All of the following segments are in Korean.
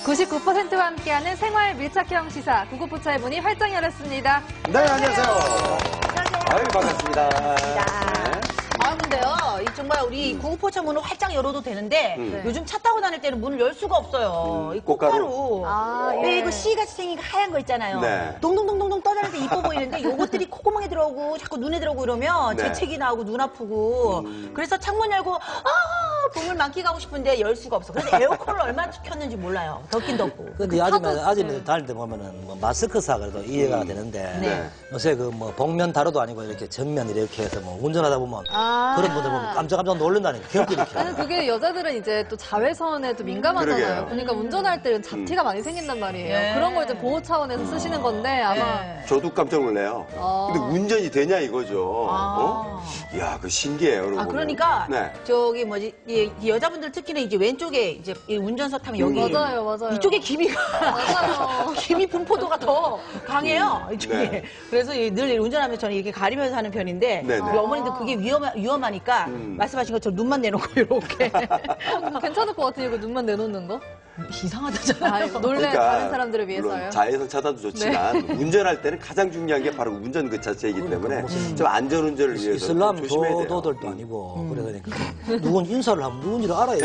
99%와 함께하는 생활 밀착형 시사 구급포차의 문이 활짝 열렸습니다. 네, 안녕하세요. 아유, 반갑습니다. 아, 근데요, 정말 우리 구급포차 문을 활짝 열어도 되는데, 요즘 차 타고 다닐 때는 문을 열 수가 없어요. 이 꽃가루. 왜 이거 씨같이 생긴 하얀 거 있잖아요. 네. 동동동동동 떠다니는데 이뻐 보이는데, 요것들이 콧구멍에 들어오고, 자꾸 눈에 들어오고 이러면 네. 재채기 나오고 눈 아프고. 그래서 창문 열고, 봄을 만끽하고 싶은데 열 수가 없어. 그래서 에어컨을 얼마나 켰는지 몰라요. 덥긴 덥고. 근데 아줌마들 다닐 때 보면은 뭐 마스크 사 그래도 이해가 되는데 네. 요새 그 뭐 복면 다루도 아니고 이렇게 정면 이렇게 해서 뭐 운전하다 보면 그런 분들 보면 깜짝깜짝 놀란다니까 기억도 이렇게. 아니, 그게 여자들은 이제 또 자외선에 또 민감하잖아요. 그러게요. 그러니까 운전할 때는 잡티가 많이 생긴단 말이에요. 네. 그런 걸 이제 보호 차원에서 쓰시는 건데 아마 저도 깜짝 놀래요. 근데 운전이 되냐 이거죠. 이야, 그 신기해요. 여러분. 그러니까 네. 저기 뭐지 이 여자분들 특히나 이제 왼쪽에 이제 이 운전석 타면 여기 맞아요. 이쪽에 기미가 맞아요. 기미 분포도가 더 강해요 이쪽에. 네. 그래서 늘 운전하면서 저는 이렇게 가리면서 하는 편인데 네, 네. 우리 어머니도 그게 위험하니까 말씀하신 것처럼 눈만 내놓고 이렇게 괜찮을 것 같아요. 이거 눈만 내놓는 거? 이상하다잖아요. 놀래 다른 사람들을 물론 위해서요. 자외선 차단도 좋지만 운전할 때는 가장 중요한 게 바로 운전 그 자체이기 때문에 좀 안전운전을 위해서 이슬람 좀 조심해야 돼요. 교도들도 아니고 그러니까 누군 인사를 하면 누군지를 알아야지.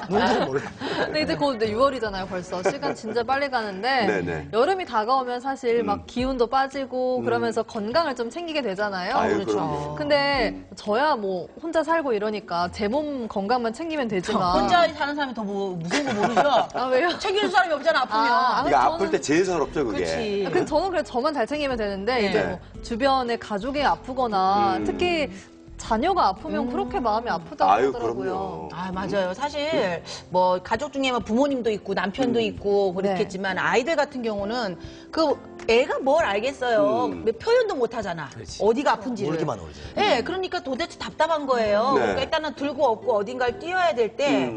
누군지를 몰라. 근데 이제 곧 6월이잖아요, 벌써. 시간 진짜 빨리 가는데 네네. 여름이 다가오면 사실 막 기운도 빠지고 그러면서 건강을 좀 챙기게 되잖아요. 아유, 그렇죠. 그럼요. 근데 저야 뭐 혼자 살고 이러니까 제 몸 건강만 챙기면 되지만 혼자 사는 사람이 더 무서운 거 모르죠? 아, 왜요? 챙기는 사람이 없잖아 아프면. 이게 아플 때 제일 서럽죠, 그게. 그렇지. 근데 저는 그래 저만 잘 챙기면 되는데 네. 이제 뭐 주변에 가족이 아프거나 특히 자녀가 아프면 그렇게 마음이 아프다고 아유, 하더라고요. 그럼요. 아, 맞아요. 사실, 뭐, 가족 중에 뭐 부모님도 있고, 남편도 있고, 그렇겠지만, 아이들 같은 경우는, 애가 뭘 알겠어요. 표현도 못 하잖아. 그렇지. 어디가 아픈지를. 울기만 울지. 네, 그러니까 도대체 답답한 거예요. 네. 그러니까 일단은 들고 업고 어딘가를 뛰어야 될 때,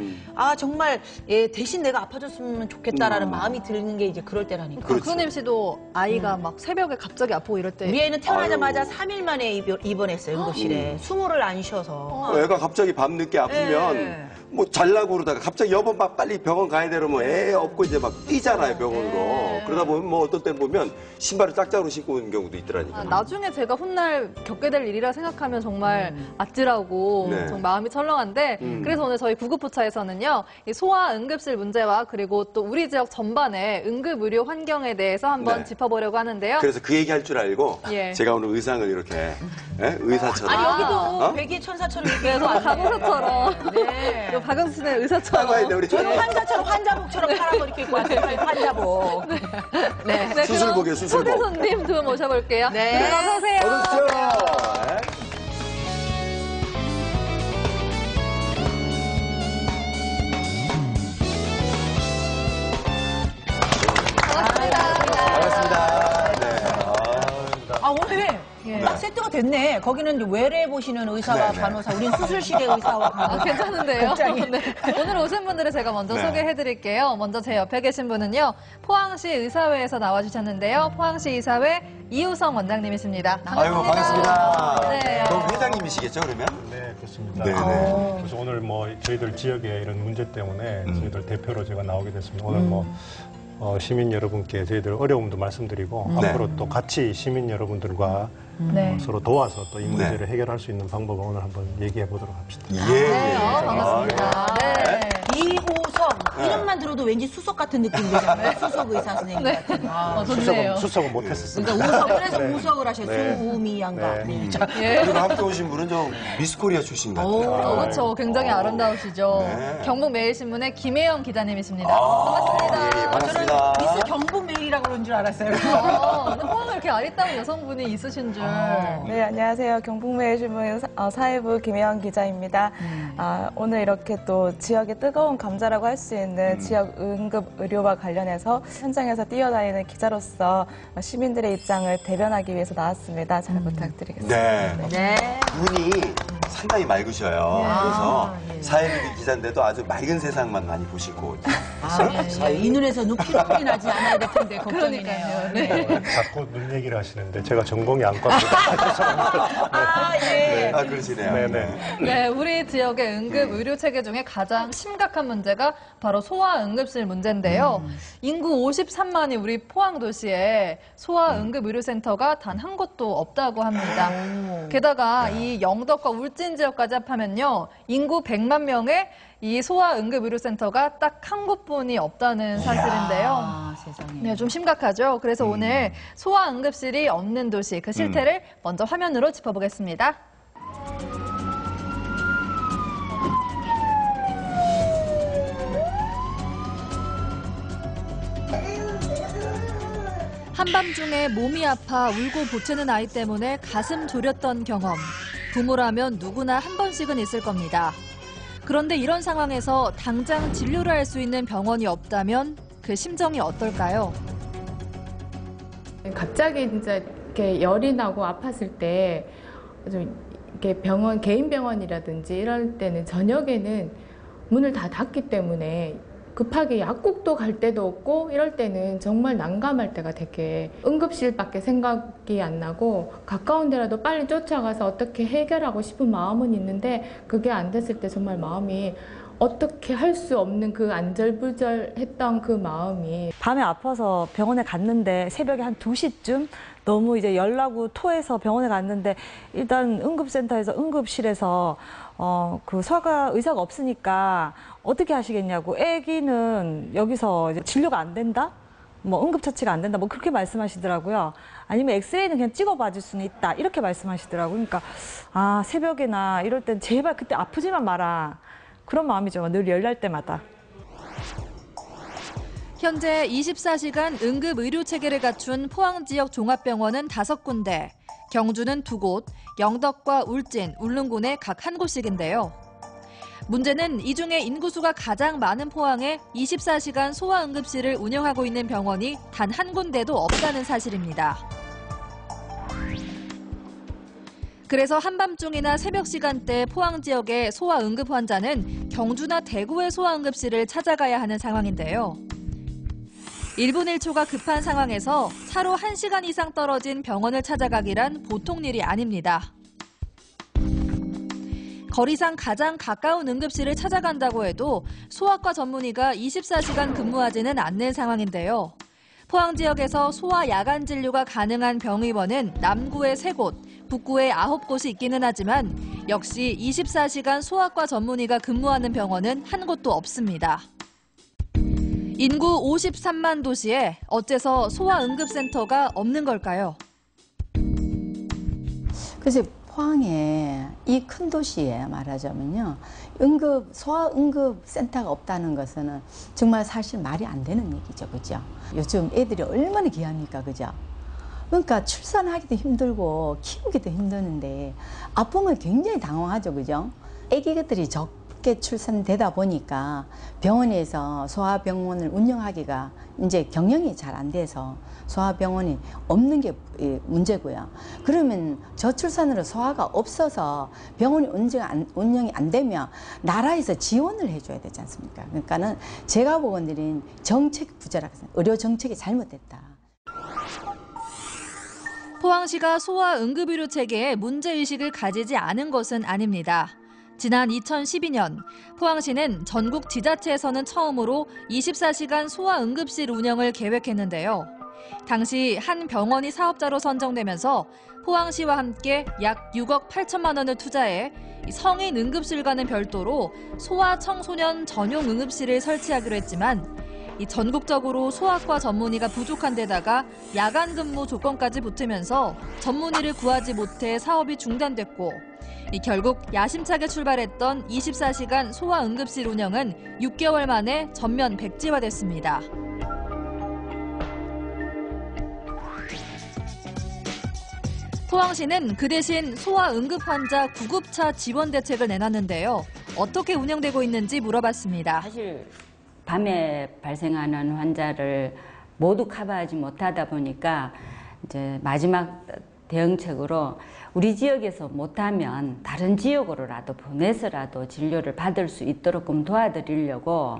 정말, 대신 내가 아파줬으면 좋겠다라는 마음이 드는 게 이제 그럴 때라니까. 그렇죠. 크루님 씨도 아이가 막 새벽에 갑자기 아프고 이럴 때 우리 애는 태어나자마자 3일 만에 입원했어요, 응급실에. 숨을 안 쉬어서. 애가 갑자기 밤늦게 아프면 네. 뭐 잘라고 그러다가 갑자기 여보 막 빨리 병원 가야 되면 애 업고 이제 막 뛰잖아요, 병원으로. 그러다 보면 뭐 어떤 때는 보면 신발을 짝짝으로 신고 오는 경우도 있더라니까. 나중에 제가 훗날 겪게 될 일이라 생각하면 정말 아찔하고 네. 정말 마음이 철렁한데 그래서 오늘 저희 구급포차에서는요 이 소아 응급실 문제와 그리고 또 우리 지역 전반의 응급의료 환경에 대해서 한번 네. 짚어보려고 하는데요. 그래서 그 얘기 할 줄 알고 예. 제가 오늘 의상을 이렇게 의사처럼. 아니, 여기도 백의 천사처럼 이렇게 네, 입고 저도 박은서처럼 네. 또 박은수 씨는 봐야 돼, 의사처럼 우리 저는 환자처럼 환자복처럼 파란 거 이렇게 입고 왔어요. 환자복. 네. 네, 수술복이에요, 그럼 수술복. 초대 손님 두 분 모셔볼게요. 네. 어서 오세요. 어서 오십시오. 네. 반갑습니다. 네. 오늘 딱 세트가 됐네. 거기는 이제 외래 보시는 의사와 네네. 간호사, 우린 수술실의 의사와 간호사. 괜찮은데요? 굉장히. 네. 오늘 오신 분들을 제가 먼저 네. 소개해드릴게요. 먼저 제 옆에 계신 분은요. 포항시 의사회에서 나와주셨는데요. 포항시 의사회 이우성 원장님이십니다. 아이고, 반갑습니다. 네. 그 회장님이시겠죠, 그러면? 네, 그렇습니다. 네네. 그래서 오늘 뭐 저희들 지역의 이런 문제 때문에 저희들 대표로 제가 나오게 됐습니다. 오늘 뭐 시민 여러분께 저희들 어려움도 말씀드리고 네. 앞으로 또 같이 시민 여러분들과 네. 서로 도와서 또 이 문제를 해결할 수 있는 방법을 오늘 한번 얘기해 보도록 합시다. 예. 네, 반갑습니다. 네. 이호성. 이름만 들어도 왠지 수석 같은 느낌이 들잖아요. 수석 의사 선생님 같은. 좋네요. 수석은 못했었습니다. 그러니까 우석, 그래서 우석을 하셔요. 네. 수우미 양가. 네. 자, 그리고 함께 오신 분은 좀 미스코리아 출신 같아요. 그렇죠. 굉장히 아름다우시죠. 네. 경북 매일신문의 김혜영 기자님이십니다. 예, 반갑습니다. 반갑습니다. 미스 경북 메일이라고 그런 줄 알았어요. 근데 포항에 이렇게 아리따운 여성분이 있으신 줄. 네, 안녕하세요. 경북매일신문 사회부 김혜영 기자입니다. 오늘 이렇게 또 지역의 뜨거운 감자라고 할 수 있는 지역 응급 의료와 관련해서 현장에서 뛰어다니는 기자로서 시민들의 입장을 대변하기 위해서 나왔습니다. 잘 부탁드리겠습니다. 네. 네. 눈이 상당히 맑으셔요. 그래서 사회부 기자인데도 아주 맑은 세상만 많이 보시고. 이 눈에서 눈피로이 나지 않아야 될 텐데 걱정이네요. 네. 자꾸 눈 얘기를 하시는데 제가 전공이 안과입니다. 예. 그러시네요. 네네. 네, 우리 지역의 응급 의료 체계 중에 가장 심각한 문제가 바로 소아 응급실 문제인데요. 인구 53만이 우리 포항 도시에 소아 응급 의료센터가 단 한 곳도 없다고 합니다. 게다가 이 영덕과 울진 지역까지 합하면요, 인구 100만 명의 이 소아 응급 의료센터가 딱 한 곳뿐이 없다는 사실인데요. 세상에. 네, 좀 심각하죠. 그래서 오늘 소아 응급실이 없는 도시 그 실태를 먼저 화면으로 짚어보겠습니다. 한밤중에 몸이 아파 울고 보채는 아이 때문에 가슴 졸였던 경험. 부모라면 누구나 한 번씩은 있을 겁니다. 그런데 이런 상황에서 당장 진료를 할 수 있는 병원이 없다면 그 심정이 어떨까요? 갑자기 진짜 이렇게 열이 나고 아팠을 때 좀 이렇게 병원, 개인 병원이라든지 이럴 때는 저녁에는 문을 다 닫기 때문에 급하게 약국도 갈 데도 없고 이럴 때는 정말 난감할 때가 되게 응급실밖에 생각이 안 나고 가까운 데라도 빨리 쫓아가서 어떻게 해결하고 싶은 마음은 있는데 그게 안 됐을 때 정말 마음이 어떻게 할 수 없는 그 안절부절했던 그 마음이 밤에 아파서 병원에 갔는데 새벽에 한 2시쯤 너무 이제 열나고 토해서 병원에 갔는데 일단 응급센터에서 응급실에서 그 소아과 의사가 없으니까 어떻게 하시겠냐고 아기는 여기서 이제 진료가 안 된다? 뭐 응급처치가 안 된다? 뭐 그렇게 말씀하시더라고요. 아니면 엑스레이는 그냥 찍어봐 줄 수는 있다. 이렇게 말씀하시더라고요. 그러니까 새벽에나 이럴 땐 제발 그때 아프지만 마라. 그런 마음이죠. 늘 열날 때마다. 현재 24시간 응급 의료 체계를 갖춘 포항 지역 종합병원은 5군데, 경주는 2곳, 영덕과 울진, 울릉군에 각 1곳씩인데요. 문제는 이 중에 인구수가 가장 많은 포항에 24시간 소아응급실을 운영하고 있는 병원이 단 한 군데도 없다는 사실입니다. 그래서 한밤중이나 새벽 시간대 포항 지역의 소아응급 환자는 경주나 대구의 소아응급실을 찾아가야 하는 상황인데요. 1분 1초가 급한 상황에서 차로 1시간 이상 떨어진 병원을 찾아가기란 보통 일이 아닙니다. 거리상 가장 가까운 응급실을 찾아간다고 해도 소아과 전문의가 24시간 근무하지는 않는 상황인데요. 포항 지역에서 소아 야간 진료가 가능한 병의원은 남구에 3곳, 북구에 9곳이 있기는 하지만 역시 24시간 소아과 전문의가 근무하는 병원은 한 곳도 없습니다. 인구 53만 도시에 어째서 소아응급센터가 없는 걸까요? 그래서 포항에 이 큰 도시에 말하자면요, 소아응급센터가 없다는 것은 정말 사실 말이 안 되는 얘기죠, 그죠? 요즘 애들이 얼마나 귀합니까, 그죠? 그러니까 출산하기도 힘들고 키우기도 힘드는데 아프면 굉장히 당황하죠, 그죠? 아기들이 적게 출산되다 보니까 병원에서 소아병원을 운영하기가 이제 경영이 잘 안 돼서 소아병원이 없는 게 문제고요. 그러면 저출산으로 소아가 없어서 병원이 운영이 안 되면 나라에서 지원을 해줘야 되지 않습니까? 그러니까는 제가 보건드린 정책 부재라고 생각해요. 의료 정책이 잘못됐다. 포항시가 소아 응급의료 체계에 문제의식을 가지지 않은 것은 아닙니다. 지난 2012년 포항시는 전국 지자체에서는 처음으로 24시간 소아 응급실 운영을 계획했는데요. 당시 한 병원이 사업자로 선정되면서 포항시와 함께 약 6억 8천만 원을 투자해 성인 응급실과는 별도로 소아 청소년 전용 응급실을 설치하기로 했지만 전국적으로 소아과 전문의가 부족한 데다가 야간 근무 조건까지 붙으면서 전문의를 구하지 못해 사업이 중단됐고 결국 야심차게 출발했던 24시간 소아응급실 운영은 6개월 만에 전면 백지화됐습니다. 포항시는 그 대신 소아응급 환자 구급차 지원 대책을 내놨는데요. 어떻게 운영되고 있는지 물어봤습니다. 사실 밤에 발생하는 환자를 모두 커버하지 못하다 보니까 이제 마지막 대응책으로 우리 지역에서 못하면 다른 지역으로라도 보내서라도 진료를 받을 수 있도록 좀 도와드리려고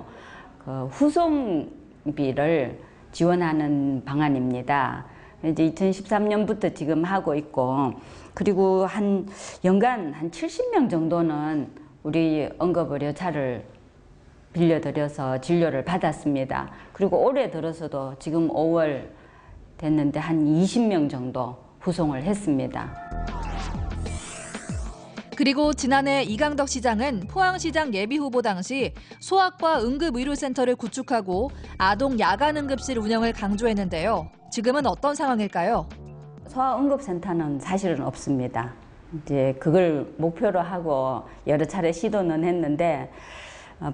그 후송비를 지원하는 방안입니다. 이제 2013년부터 지금 하고 있고, 그리고 연간 한 70명 정도는 우리 응급의료차를 빌려드려서 진료를 받았습니다. 그리고 올해 들어서도 지금 5월 됐는데 한 20명 정도 후송을 했습니다. 그리고 지난해 이강덕 시장은 포항시장 예비후보 당시 소아과 응급의료센터를 구축하고 아동 야간응급실 운영을 강조했는데요. 지금은 어떤 상황일까요? 소아응급센터는 사실은 없습니다. 이제 그걸 목표로 하고 여러 차례 시도는 했는데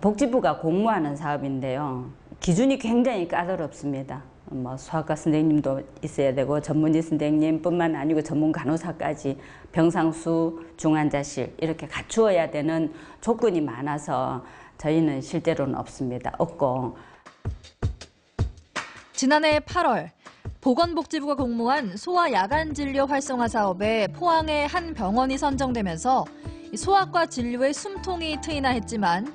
복지부가 공모하는 사업인데요. 기준이 굉장히 까다롭습니다. 소아과 선생님도 있어야 되고 전문의 선생님뿐만 아니고 전문 간호사까지 병상수, 중환자실 이렇게 갖추어야 되는 조건이 많아서 저희는 실제로는 없고. 지난해 8월 보건복지부가 공모한 소아 야간 진료 활성화 사업에 포항의 한 병원이 선정되면서 소아과 진료에 숨통이 트이나 했지만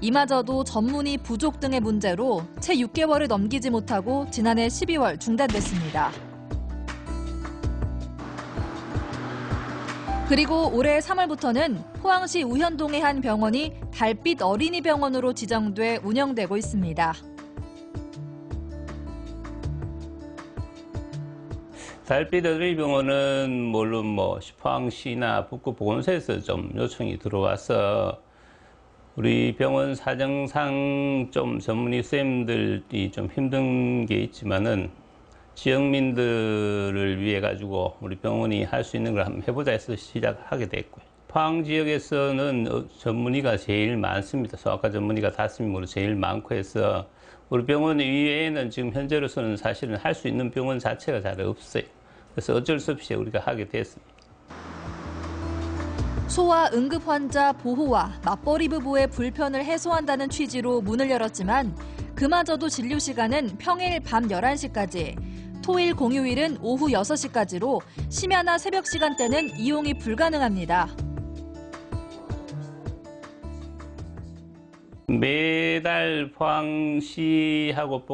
이마저도 전문의 부족 등의 문제로 채 6개월을 넘기지 못하고 지난해 12월 중단됐습니다. 그리고 올해 3월부터는 포항시 우현동의 한 병원이 달빛 어린이병원으로 지정돼 운영되고 있습니다. 달빛 어린이병원은 물론 포항시나 북구보건소에서 좀 요청이 들어와서 우리 병원 사정상 좀 전문의 선생님들이 좀 힘든 게 있지만은 지역민들을 위해 가지고 우리 병원이 할 수 있는 걸 한번 해보자 해서 시작하게 됐고요. 포항 지역에서는 전문의가 제일 많습니다. 소아과 전문의가 5명으로 제일 많고 해서 우리 병원 이외에는 지금 현재로서는 사실은 할 수 있는 병원 자체가 잘 없어요. 그래서 어쩔 수 없이 우리가 하게 됐습니다. 소아 응급 환자 보호와 맞벌이 부부의 불편을 해소한다는 취지로 문을 열었지만 그마저도 진료 시간은 평일 밤 11시까지, 토일 공휴일은 오후 6시까지로 심야나 새벽 시간대는 이용이 불가능합니다. 매달 포항시하고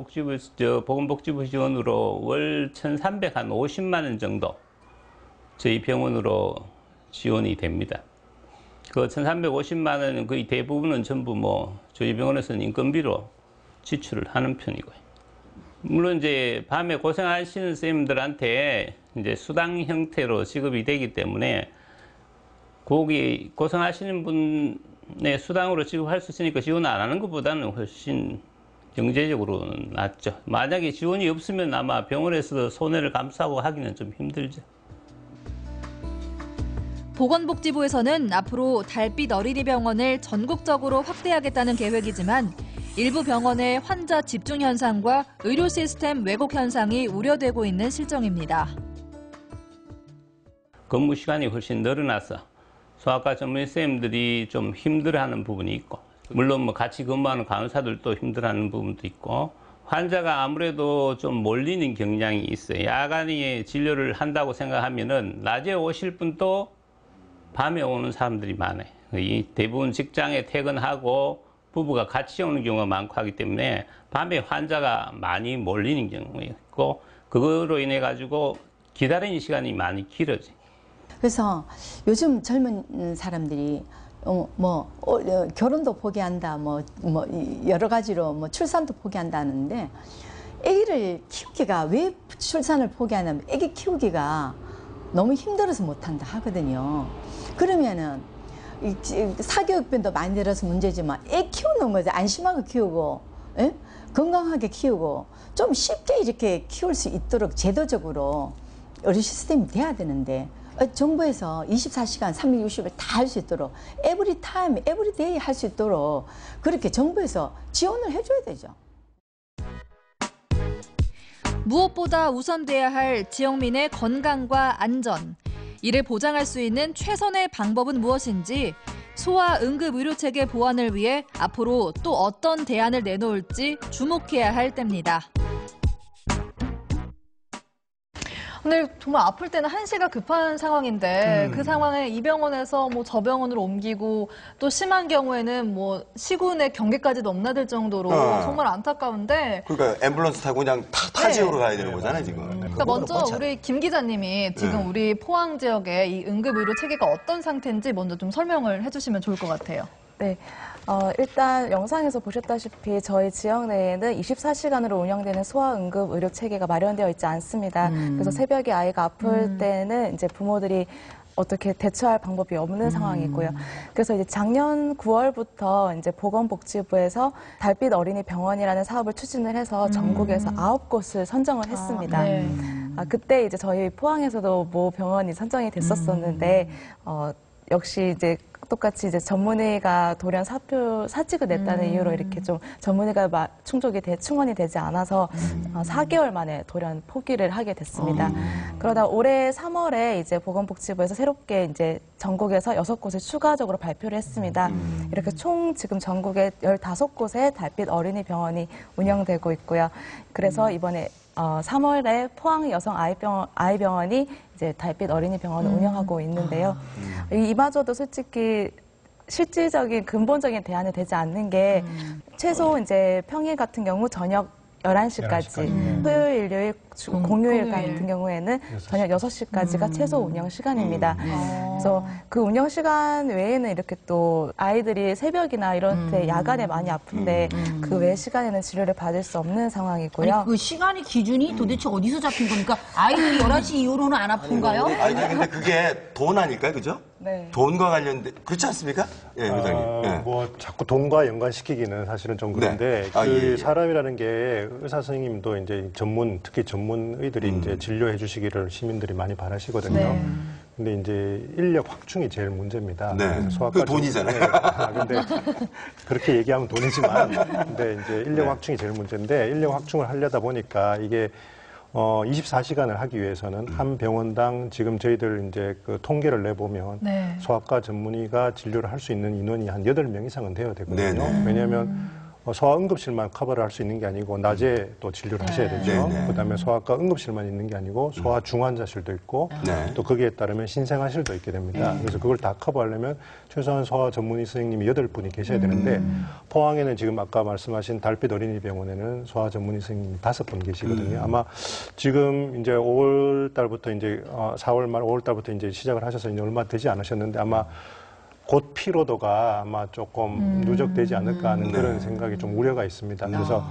보건복지부 지원으로 월 1,350만 원 정도 저희 병원으로 지원이 됩니다. 그 1,350만 원은 거의 대부분은 전부 저희 병원에서는 인건비로 지출을 하는 편이고요. 물론 이제 밤에 고생하시는 선생님들한테 이제 수당 형태로 지급이 되기 때문에 거기 고생하시는 분의 수당으로 지급할 수 있으니까 지원 안 하는 것보다는 훨씬 경제적으로는 낫죠. 만약에 지원이 없으면 아마 병원에서도 손해를 감수하고 하기는 좀 힘들죠. 보건복지부에서는 앞으로 달빛 어린이병원을 전국적으로 확대하겠다는 계획이지만 일부 병원의 환자 집중 현상과 의료 시스템 왜곡 현상이 우려되고 있는 실정입니다. 근무 시간이 훨씬 늘어나서 소아과 전문의 선생님들이 좀 힘들어하는 부분이 있고, 물론 같이 근무하는 간호사들도 힘들어하는 부분도 있고, 환자가 아무래도 좀 몰리는 경향이 있어요. 야간에 진료를 한다고 생각하면은 낮에 오실 분도 밤에 오는 사람들이 많아요. 이 대부분 직장에 퇴근하고 부부가 같이 오는 경우가 많고 하기 때문에 밤에 환자가 많이 몰리는 경우가 있고, 그거로 인해 가지고 기다리는 시간이 많이 길어져요. 그래서 요즘 젊은 사람들이 결혼도 포기한다, 여러 가지로 출산도 포기한다는데, 아기를 키우기가 왜 출산을 포기하냐면 아기 키우기가 너무 힘들어서 못한다 하거든요. 그러면은 사교육비도 많이 들어서 문제지만 애 키우는 거지, 안심하게 키우고, 에? 건강하게 키우고 좀 쉽게 이렇게 키울 수 있도록 제도적으로 의료 시스템이 돼야 되는데, 정부에서 24시간 360일 다 할 수 있도록 에브리 타임, 에브리 데이 할 수 있도록 그렇게 정부에서 지원을 해줘야 되죠. 무엇보다 우선돼야 할 지역민의 건강과 안전, 이를 보장할 수 있는 최선의 방법은 무엇인지, 소아 응급의료체계 보완을 위해 앞으로 또 어떤 대안을 내놓을지 주목해야 할 때입니다. 근데 정말 아플 때는 한시가 급한 상황인데 그 상황에 이 병원에서 뭐 저 병원으로 옮기고 또 심한 경우에는 뭐 시군의 경계까지 넘나들 정도로 정말 안타까운데 그러니까 앰뷸런스 타고 그냥 타 지역으로 가야 되는 거잖아요, 지금. 그러니까 먼저 우리 김 기자님이 지금 우리 포항 지역의 이 응급의료 체계가 어떤 상태인지 먼저 좀 설명을 해주시면 좋을 것 같아요. 네. 일단 영상에서 보셨다시피 저희 지역 내에는 24시간으로 운영되는 소아응급 의료 체계가 마련되어 있지 않습니다. 그래서 새벽에 아이가 아플 때는 이제 부모들이 어떻게 대처할 방법이 없는 상황이고요. 그래서 이제 작년 9월부터 이제 보건복지부에서 달빛 어린이 병원이라는 사업을 추진을 해서 전국에서 9곳을 선정을 했습니다. 그때 이제 저희 포항에서도 모 병원이 선정이 됐었었는데, 역시 이제 똑같이 이제 전문의가 돌연 사직을 냈다는 이유로 이렇게 좀 전문의가 충원이 되지 않아서 4개월 만에 돌연 포기를 하게 됐습니다. 그러다 올해 3월에 이제 보건복지부에서 새롭게 이제 전국에서 6곳을 추가적으로 발표를 했습니다. 이렇게 총 지금 전국에 15곳의 달빛 어린이 병원이 운영되고 있고요. 그래서 이번에 3월에 포항 여성 아이병원이 이제 달빛 어린이 병원을 운영하고 있는데요. 이마저도 솔직히 실질적인 근본적인 대안이 되지 않는 게 최소 이제 평일 같은 경우 저녁 11시까지, 토요일, 일요일, 공휴일 같은 경우에는 저녁 6시까지가 최소 운영 시간입니다. 그래서 그 운영 시간 외에는 이렇게 또 아이들이 새벽이나 이런 때 야간에 많이 아픈데 그 외 시간에는 치료를 받을 수 없는 상황이고요. 아니, 그 시간의 기준이 도대체 어디서 잡힌 겁니까? 아이들이 11시 이후로는 안 아픈가요? 아니, 근데 그게 돈 아닐까요? 그죠? 네. 돈과 관련된, 그렇지 않습니까? 예, 회장님. 뭐 자꾸 돈과 연관시키기는 사실은 좀 그런데 그 사람이라는 게 의사 선생님도 이제 특히 전문의들이 이제 진료해 주시기를 시민들이 많이 바라시거든요. 근데 이제 인력 확충이 제일 문제입니다. 그 돈이잖아요. 근데 그렇게 얘기하면 돈이지만, 근데 이제 인력 확충이 제일 문제인데 인력 확충을 하려다 보니까 이게 24시간을 하기 위해서는 한 병원당 지금 저희들 이제 그 통계를 내보면 소아과 전문의가 진료를 할 수 있는 인원이 한 8명 이상은 되어야 되거든요. 왜냐하면 소아응급실만 커버를 할 수 있는 게 아니고 낮에 또 진료를 하셔야 되죠. 그다음에 소아과 응급실만 있는 게 아니고 소아 중환자실도 있고 또 거기에 따르면 신생아실도 있게 됩니다. 그래서 그걸 다 커버하려면 최소한 소아 전문의 선생님이 8분이 계셔야 되는데 포항에는 지금 아까 말씀하신 달빛 어린이병원에는 소아 전문의 선생님이 5분 계시거든요. 아마 지금 이제 5월 달부터 이제 4월 말 5월 달부터 이제 시작을 하셔서 이제 얼마 되지 않으셨는데 아마 곧 피로도가 아마 조금 누적되지 않을까 하는 그런 생각이 좀 우려가 있습니다. 그래서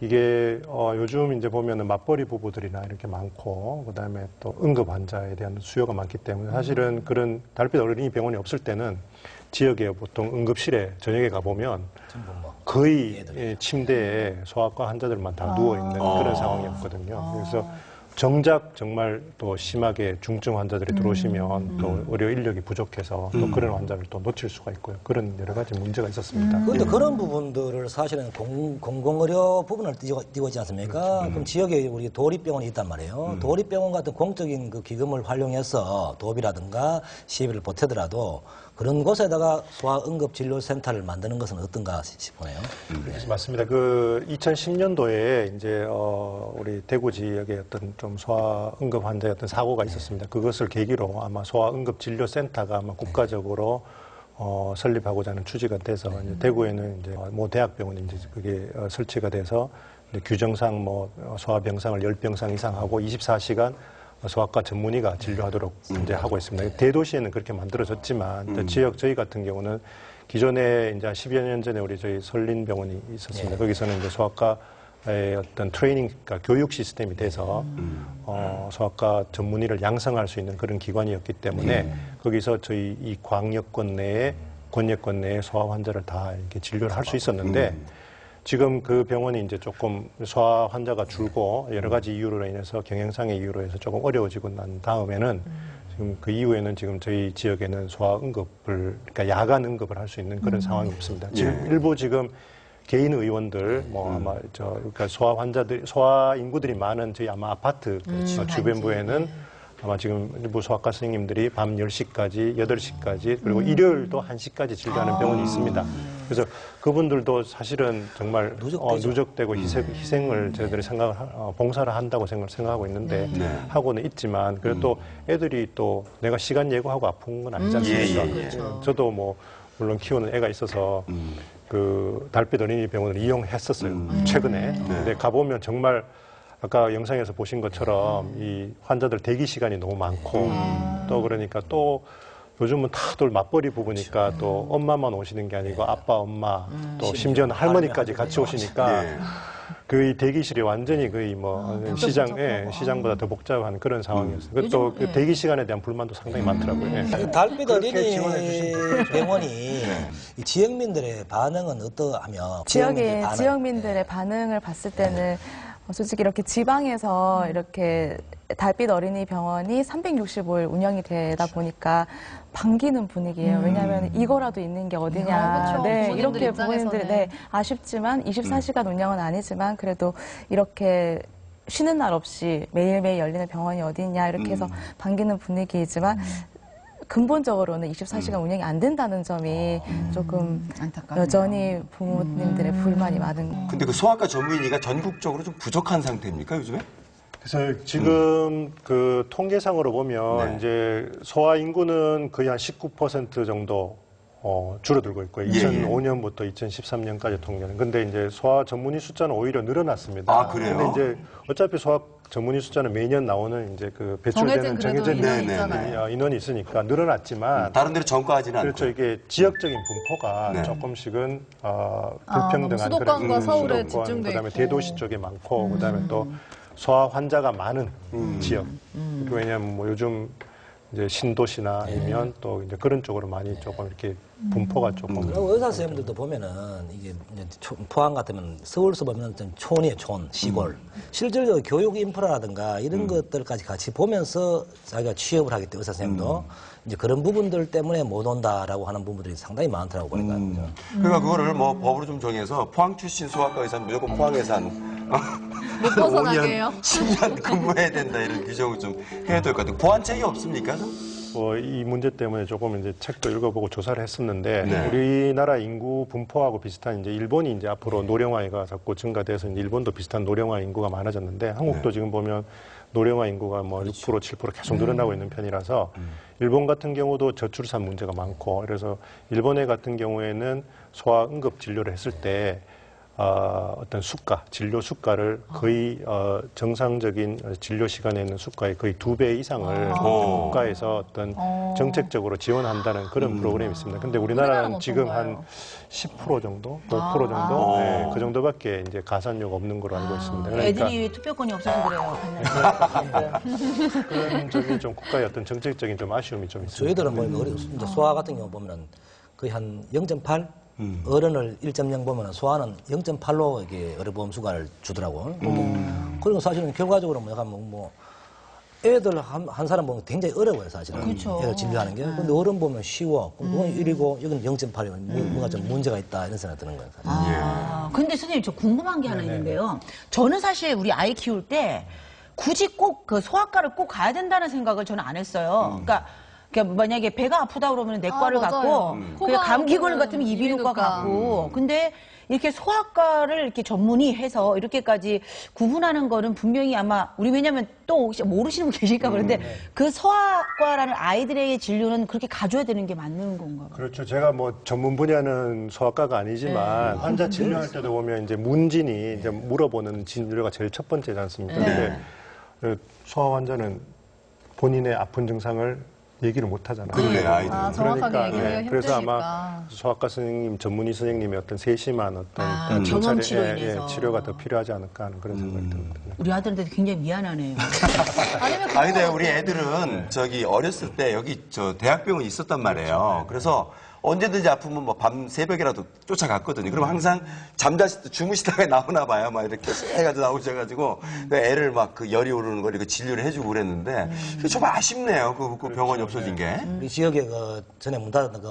이게 요즘 이제 보면은 맞벌이 부부들이나 이렇게 많고 그다음에 또 응급 환자에 대한 수요가 많기 때문에 사실은 그런 달빛 어린이 병원이 없을 때는 지역에 보통 응급실에 저녁에 가보면 거의 침대에 소아과 환자들만 다 누워 있는 그런 상황이었거든요. 그래서 정작 정말 또 심하게 중증 환자들이 들어오시면 또 의료 인력이 부족해서 또 그런 환자를 또 놓칠 수가 있고요. 그런 여러 가지 문제가 있었습니다. 그런데 그런 부분들을 사실은 공공의료 부분을 띄고 있지 않습니까? 그럼 지역에 우리 도립병원이 있단 말이에요. 도립병원 같은 공적인 그 기금을 활용해서 도비라든가 시비를 보태더라도 그런 곳에다가 소아응급진료센터를 만드는 것은 어떤가 싶으네요. 맞습니다. 그 2010년도에 이제 우리 대구 지역에 어떤 좀 소아응급 환자의 어떤 사고가 있었습니다. 그것을 계기로 아마 소아응급진료센터가 아마 국가적으로 설립하고자 하는 취지가 돼서 이제 대구에는 이제 모 대학병원이 이제 그게 설치가 돼서 규정상 뭐 소아병상을 10병상 이상 하고 24시간 소아과 전문의가 진료하도록 이제 하고 있습니다. 대도시에는 그렇게 만들어졌지만 지역 저희 같은 경우는 기존에 이제 10여 년 전에 우리 저희 설린병원이 있었습니다. 거기서는 이제 소아과의 어떤 트레이닝, 그러니까 교육 시스템이 돼서 소아과 전문의를 양성할 수 있는 그런 기관이었기 때문에 거기서 저희 이 광역권 내에 권역권 내에 소아 환자를 다 이렇게 진료를 할 수 있었는데 지금 그 병원이 이제 조금 소아 환자가 줄고 여러 가지 이유로 인해서 경영상의 이유로 해서 조금 어려워지고 난 다음에는 지금 그 이후에는 지금 저희 지역에는 소아 응급을, 그러니까 야간 응급을 할 수 있는 그런 상황이 없습니다. 지금 일부 지금 개인 의원들, 뭐 아마 그러니까 소아 환자들, 소아 인구들이 많은 저희 아마 아파트 주변부에는 아마 지금 일부 소아과 선생님들이 밤 10시까지, 8시까지, 그리고 일요일도 1시까지 진료하는 병원이 있습니다. 그래서 그분들도 사실은 정말 누적되고 희생을 저희들이 봉사를 한다고 생각하고 있는데 하고는 있지만 그래도 애들이 또 내가 시간 예고하고 아픈 건 아니지 않습니까? 저도 뭐 물론 키우는 애가 있어서 그 달빛 어린이 병원을 이용했었어요. 최근에. 근데 가보면 정말 아까 영상에서 보신 것처럼 이 환자들 대기 시간이 너무 많고 또 그러니까 또 요즘은 다들 맞벌이 부부니까 또 엄마만 오시는 게 아니고 아빠, 엄마 또 심지어는 할머니까지 같이 오시니까 그 대기실이 완전히 거의 뭐 시장보다 더 복잡한 그런 상황이었어요. 또 그 대기 시간에 대한 불만도 상당히 많더라고요. 달빛 어린이 병원이 이 지역민들의 반응은 어떠하며 지역민들의 반응을 봤을 때는 솔직히 이렇게 지방에서 이렇게 달빛 어린이 병원이 365일 운영이 되다 보니까 반기는 분위기예요. 왜냐하면 이거라도 있는 게 어디냐. 네, 이렇게 부모님들이 아쉽지만 24시간 운영은 아니지만 그래도 이렇게 쉬는 날 없이 매일매일 열리는 병원이 어디냐 이렇게 해서 반기는 분위기이지만 근본적으로는 24시간 운영이 안 된다는 점이 조금 여전히 부모님들의 불만이 많은. 근데 그 소아과 전문의가 전국적으로 좀 부족한 상태입니까, 요즘에? 그래서 지금 그 통계상으로 보면 이제 소아 인구는 거의 한 19% 정도 줄어들고 있고요. 2005년부터 2013년까지 통계는. 근데 이제 소아 전문의 숫자는 오히려 늘어났습니다. 아, 그래요? 근데 이제 어차피 소아 전문의 숫자는 매년 나오는 이제 그 배출되는 정해진 인원이 있으니까 늘어났지만 다른 데로 전과하지는 않고. 그렇죠. 이게 지역적인 분포가 조금씩은 불평등한 수도권과 서울에 집중돼 그다음에 있고. 대도시 쪽에 많고 그다음에 또 소아 환자가 많은 지역. 왜냐하면 뭐 요즘 이제 신도시나 아니면 또 이제 그런 쪽으로 많이 조금 이렇게 분포가 조금. 그리고 의사 선생님들도 보면은 이게 이제 포항 같으면 서울서 보면 좀 촌이에요, 촌, 시골. 실질적으로 교육 인프라라든가 이런 것들까지 같이 보면서 자기가 취업을 하기 때문에 의사 선생님도 이제 그런 부분들 때문에 못 온다라고 하는 부분들이 상당히 많더라고 보니까. 그러니까 그거를 뭐 법으로 좀 정해서 포항 출신 소아과 의사는 무조건 포항에서 못 벗어나게 해요. 10년 근무해야 된다 이런 규정을 좀 해야 될 것 같아요. 보완책이 없습니까? 이 문제 때문에 조금 이제 책도 읽어보고 조사를 했었는데 우리나라 인구 분포하고 비슷한 이제 일본이 이제 앞으로 노령화가 자꾸 증가돼서 이제 일본도 비슷한 노령화 인구가 많아졌는데 한국도 지금 보면 노령화 인구가 뭐 6%, 7% 계속 늘어나고 있는 편이라서 일본 같은 경우도 저출산 문제가 많고 그래서 일본에 같은 경우에는 소아 응급 진료를 했을 때 어떤 수가, 진료 수가를 거의 정상적인 진료 시간에 있는 수가의 거의 2배 이상을 국가에서 어떤 정책적으로 지원한다는 그런 프로그램이 있습니다. 근데 우리나라는 지금 한 10% 정도, 5% 정도, 그 정도밖에 이제 가산료가 없는 걸로 알고 있습니다. 그러니까 애들이 투표권이 없어서 그래요. 그런 점이 좀 국가의 어떤 정책적인 좀 아쉬움이 좀 있습니다. 저희들은 뭐 이제 소아 같은 경우 보면은 거의 한 0.8. 어른을 1.0 보면 소아는 0.8로 이게 의료보험수가를 주더라고. 그리고 사실은 결과적으로 뭐 약간 뭐 애들 한 사람 보면 굉장히 어려워요, 사실은. 그렇죠. 애들 진료하는 게. 근데 어른 보면 쉬워. 그건 1이고 여기는 0.8이고 뭔가 좀 문제가 있다 이런 생각이 드는 거예요. 근데 선생님 저 궁금한 게 하나 있는데요. 저는 사실 우리 아이 키울 때 굳이 꼭 그 소아과를 꼭 가야 된다는 생각을 저는 안 했어요. 그러니까 만약에 배가 아프다 그러면 내과를 갔고, 감기 걸린 것 같으면 이비인후과 갔고, 근데 이렇게 소아과를 이렇게 전문의 해서 이렇게까지 구분하는 거는 분명히 아마 우리 왜냐면 또 혹시 모르시는 분 계실까 그런데 그 소아과라는 아이들의 진료는 그렇게 가줘야 되는 게 맞는 건가요? 그렇죠. 제가 뭐 전문 분야는 소아과가 아니지만 환자 진료할 때도 보면 이제 문진이 이제 물어보는 진료가 제일 첫 번째지 않습니까? 근데 소아 환자는 본인의 아픈 증상을 얘기를 못 하잖아요. 그래, 아이들. 정확하게 얘기하기가 힘드니까. 그래서 아마 소아과 선생님, 전문의 선생님의 어떤 세심한 어떤 경험 치료에 대해서 치료가 더 필요하지 않을까 하는 그런 생각이 듭니다. 우리 아들한테 굉장히 미안하네요. 근데 우리 애들은 저기 어렸을 때 여기 저 대학병원이 있었단 말이에요. 그래서 언제든지 아프면 뭐 밤 새벽이라도 쫓아갔거든요. 그럼 항상 잠자실 때 주무시다가 나오나 봐요. 막 이렇게 해가지고 나오셔가지고 애를 막 그 열이 오르는 걸 이렇게 진료를 해주고 그랬는데 좀 아쉽네요. 그 병원이 없어진 게. 우리 지역에 그 전에 문 닫았던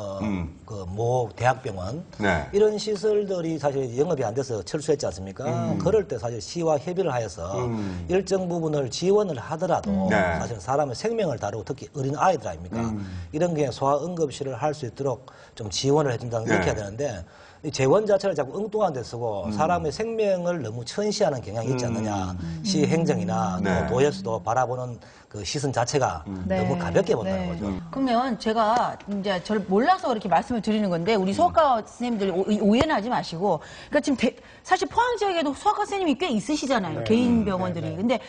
그 모 대학병원 이런 시설들이 사실 영업이 안 돼서 철수했지 않습니까? 그럴 때 사실 시와 협의를 하여서 일정 부분을 지원을 하더라도 사실 사람의 생명을 다루고 특히 어린 아이들 아닙니까? 이런 게 소아 응급실을 할 수 있도록 좀 지원을 해준다는 게 이렇게 해야 되는데 이 재원 자체를 자꾸 엉뚱한 데 쓰고 사람의 생명을 너무 천시하는 경향이 있지 않느냐. 시 행정이나 네. 또 도에서도 바라보는 그 시선 자체가 너무 가볍게 본다는 거죠. 그러면 제가 이제 저를 몰라서 그렇게 말씀을 드리는 건데 우리 소아과 선생님들 오해는 하지 마시고 그러니까 지금 사실 포항 지역에도 소아과 선생님이 꽤 있으시잖아요. 개인 병원들이. 근데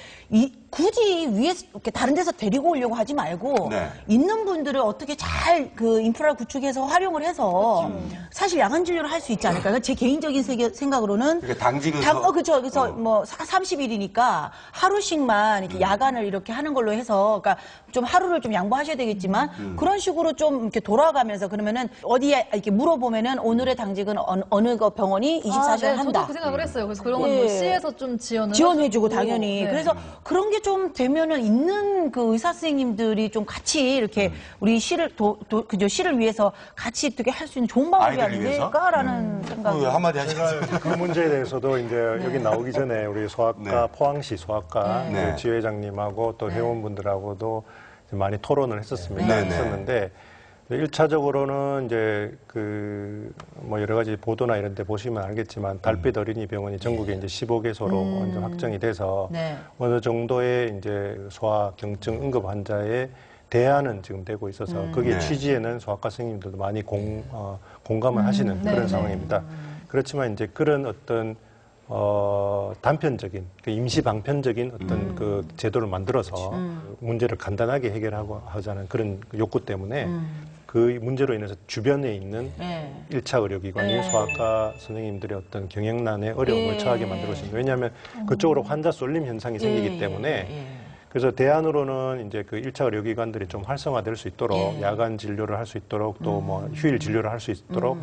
굳이 위에서 이렇게 다른 데서 데리고 오려고 하지 말고 네. 있는 분들을 어떻게 잘 그 인프라를 구축해서 활용을 해서 사실 야간 진료를 할 수 있지 않을까. 그러니까 제 개인적인 생각으로는 그러니까 당직은 그렇죠. 그래서 뭐 30일이니까 하루씩만 이렇게 야간을 이렇게 하는 걸로 해서 그러니까 좀 하루를 좀 양보하셔야 되겠지만 그런 식으로 좀 이렇게 돌아가면서 그러면은 어디에 이렇게 물어보면은 오늘의 당직은 어느 거 병원이 24시간 네, 한다. 저도 그 생각을 했어요. 그래서 그런 건 뭐 시에서 좀 지원해주고 당연히. 네. 그래서 그런 게 좀 되면은 있는 그 의사 선생님들이 좀 같이 이렇게 우리 시를 그죠 시를 위해서 같이 어떻게 할 수 있는 좋은 방법이 아이들을 위해서? 아닐까라는 생각이. 한마디 하시죠. 제가 그 문제에 대해서도 이제 여기 나오기 전에 우리 소아과 포항시 소아과 그 지회장님하고 또 회원분들하고도 많이 토론을 했었습니다. 했었는데 1차적으로는 이제 뭐 여러 가지 보도나 이런 데 보시면 알겠지만 달빛 어린이 병원이 전국에 이제 15개소로 완전 확정이 돼서 어느 정도의 이제 소아 경증 응급 환자의 대안은 지금 되고 있어서 거기에 취지에는 소아과 선생님들도 많이 공감을 하시는 그런 상황입니다. 그렇지만 이제 그런 어떤 단편적인, 임시 방편적인 어떤 그 제도를 만들어서 문제를 간단하게 해결하고 하자는 그런 욕구 때문에 그 문제로 인해서 주변에 있는 1차 의료기관인 소아과 선생님들의 어떤 경영난에 어려움을 처하게 만들고 있습니다. 왜냐하면 그쪽으로 환자 쏠림 현상이 생기기 때문에 그래서 대안으로는 이제 그 1차 의료기관들이 좀 활성화될 수 있도록 야간 진료를 할 수 있도록 또 뭐 휴일 진료를 할 수 있도록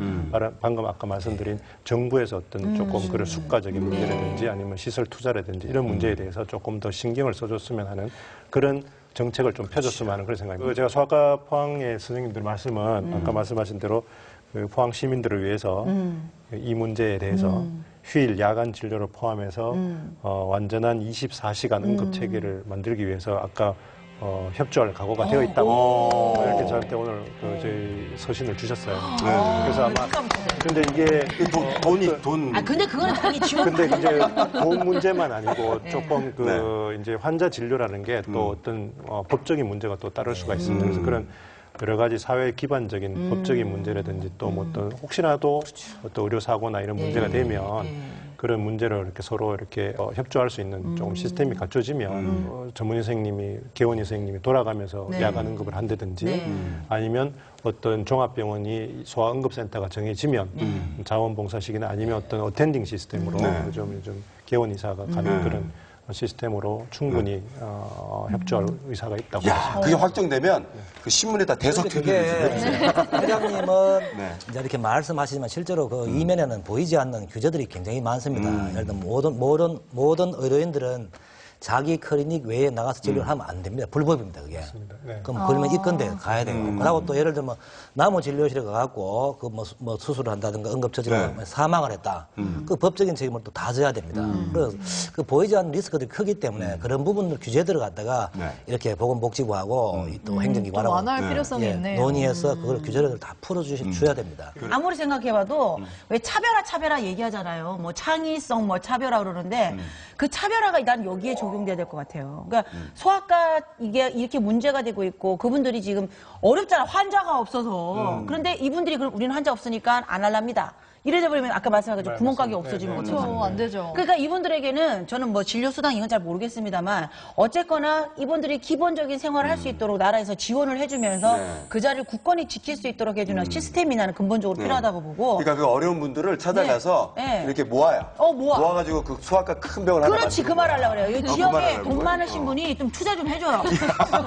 방금 아까 말씀드린 정부에서 어떤 조금 그런 수가적인 문제라든지 아니면 시설 투자라든지 이런 문제에 대해서 조금 더 신경을 써줬으면 하는 그런 정책을 좀 펴줬으면 하는 그런 생각입니다. 제가 소아과 포항의 선생님들 말씀은 아까 말씀하신 대로 그 포항 시민들을 위해서 이 문제에 대해서 휴일 야간 진료를 포함해서 완전한 24시간 응급 체계를 만들기 위해서 아까 협조할 각오가 되어 있다고 이렇게 저한테 오늘 저희 서신을 주셨어요. 그래서 아마 근데 이게 돈 근데 그거는 당연히 지원. 근데 이제 돈 문제만 아니고 조금 이제 환자 진료라는 게 또 어떤 법적인 문제가 또 따를 수가 있습니다. 그래서 그런 여러 가지 사회 기반적인 법적인 문제라든지 또 뭐 어떤 혹시라도 어떤 의료 사고나 이런 문제가 되면 그런 문제를 이렇게 서로 이렇게 협조할 수 있는 조금 시스템이 갖춰지면 전문의 선생님이 개원의 선생님이 돌아가면서 야간 응급을 한다든지 아니면 어떤 종합병원이 소아응급센터가 정해지면 자원봉사식이나 아니면 어떤 어텐딩 시스템으로 좀 개원 의사가 가는 그런 시스템으로 충분히 협조할 의사가 있다고 야, 그게 확정되면 그 신문에다 대서 표기를 해주세요. 회장님은 이제 이렇게 말씀하시지만 실제로 그 이면에는 보이지 않는 규제들이 굉장히 많습니다. 예를 들면 모든 의료인들은 자기 클리닉 외에 나가서 진료를 하면 안 됩니다. 불법입니다, 그게. 그럼 걸리면 입건대 가야 되고. 그리고 또 예를 들면 나무 진료실에 가갖고 그 뭐 수술을 한다든가 응급처치를 사망을 했다. 그 법적인 책임을 또 다 져야 됩니다. 그래서 그 보이지 않는 리스크들이 크기 때문에 그런 부분들 규제들을 갖다가 이렇게 보건복지부하고 또 행정기관하고 완화할 필요성이 있네요. 논의해서 그걸 규제를 다 풀어주셔야 됩니다. 아무리 생각해봐도 왜 차별화 얘기하잖아요. 뭐 창의성 뭐 차별화 그러는데 그 차별화가 난 여기에 적용돼야 될 것 같아요. 그러니까 소아과 이게 이렇게 문제가 되고 있고 그분들이 지금 어렵잖아. 환자가 없어서. 그런데 이분들이 그럼 우리는 환자 없으니까 안 할랍니다. 이래 버리면 아까 말씀하신 구멍가게 없어지면 어떡하죠? 안 되죠. 그러니까 이분들에게는 저는 뭐 진료수당 이건 잘 모르겠습니다만 어쨌거나 이분들이 기본적인 생활을 할 수 있도록 나라에서 지원을 해주면서 그 자리를 굳건히 지킬 수 있도록 해주는 시스템이 나는 근본적으로 필요하다고 보고. 그러니까 그 어려운 분들을 찾아가서 이렇게 모아요. 모아가지고 그 소아과 큰 병을 하나 그렇지, 그 말 하려고 그래요. 이 지역에 돈 많으신 분이 좀 투자 좀 해줘요.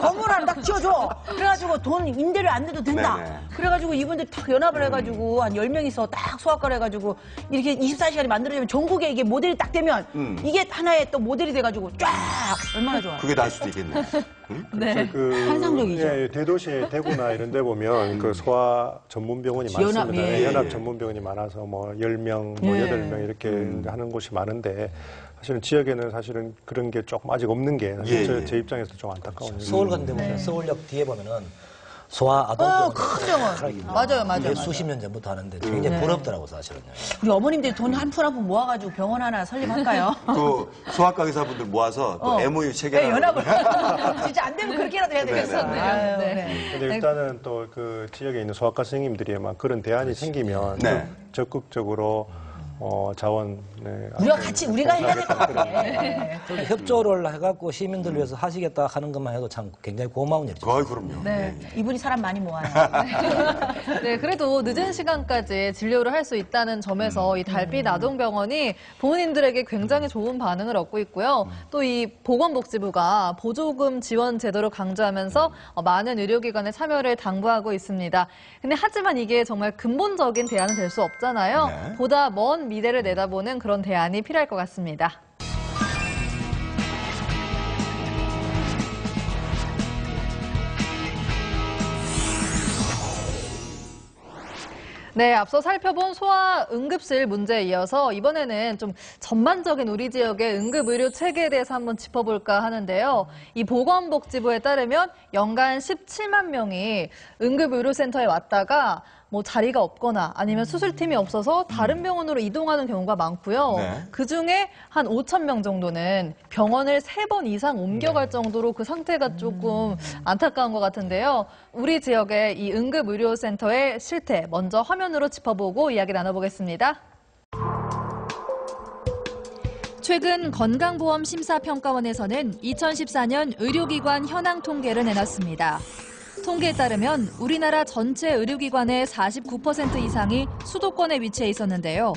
건물 하나 딱 지어줘. 그래가지고 돈 임대료 안 내도 된다. 그래가지고 이분들 딱 연합을 해가지고 한 10명이서 딱 소아과 해가지고 이렇게 24시간이 만들어지면 전국에 이게 모델이 딱 되면 이게 하나의 또 모델이 돼가지고 쫙 얼마나 좋아. 그게 나을 수도 있겠네. 환상적이죠. 대도시 대구나 이런 데 보면 그 소아 전문병원이 많습니다. 연합 전문병원이 많아서 뭐 10명, 뭐 8명 이렇게 하는 곳이 많은데 사실은 지역에는 사실은 그런 게 조금 아직 없는 게 제 입장에서 좀 안타까워요. 서울 같은 데 보면 서울역 뒤에 보면은 소아 아동 큰 병원. 맞아요. 수십 년 전부터 하는데 굉장히 부럽더라고 사실은요. 우리 어머님들이 돈 한 푼 모아가지고 병원 하나 설립할까요? 또 소아과 의사분들 모아서 또 MOU 체결하고. 네, 연합을. 진짜 안 되면 그렇게라도 해야 되겠어. 근데 일단은 또 그 지역에 있는 소아과 선생님들이 막 그런 대안이 생기면 네. 적극적으로 자원 우리가 해야 될 것 같아. 좀 협조를 해갖고 시민들 위해서 하시겠다 하는 것만 해도 참 굉장히 고마운 일이죠. 그럼요. 네. 이분이 사람 많이 모아요. 네, 그래도 늦은 시간까지 진료를 할 수 있다는 점에서 이 달빛 아동병원이 부모님들에게 굉장히 좋은 반응을 얻고 있고요. 또 이 보건복지부가 보조금 지원 제도를 강조하면서 많은 의료기관의 참여를 당부하고 있습니다. 근데 하지만 이게 정말 근본적인 대안은 될 수 없잖아요. 네. 보다 먼 미래를 내다보는 그런 대안이 필요할 것 같습니다. 네, 앞서 살펴본 소아 응급실 문제에 이어서 이번에는 좀 전반적인 우리 지역의 응급의료 체계에 대해서 한번 짚어볼까 하는데요. 이 보건복지부에 따르면 연간 17만 명이 응급의료센터에 왔다가 뭐 자리가 없거나 아니면 수술팀이 없어서 다른 병원으로 이동하는 경우가 많고요. 네. 그중에 한 5천 명 정도는 병원을 3번 이상 옮겨갈 정도로 그 상태가 조금 안타까운 것 같은데요. 우리 지역의 이 응급의료센터의 실태 먼저 화면으로 짚어보고 이야기 나눠보겠습니다. 최근 건강보험심사평가원에서는 2014년 의료기관 현황 통계를 내놨습니다. 통계에 따르면 우리나라 전체 의료기관의 49% 이상이 수도권에 위치해 있었는데요.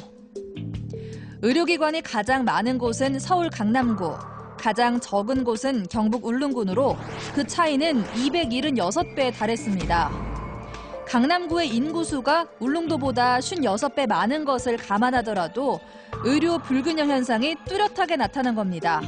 의료기관이 가장 많은 곳은 서울 강남구, 가장 적은 곳은 경북 울릉군으로 그 차이는 276배에 달했습니다. 강남구의 인구수가 울릉도보다 56배 많은 것을 감안하더라도 의료 불균형 현상이 뚜렷하게 나타난 겁니다.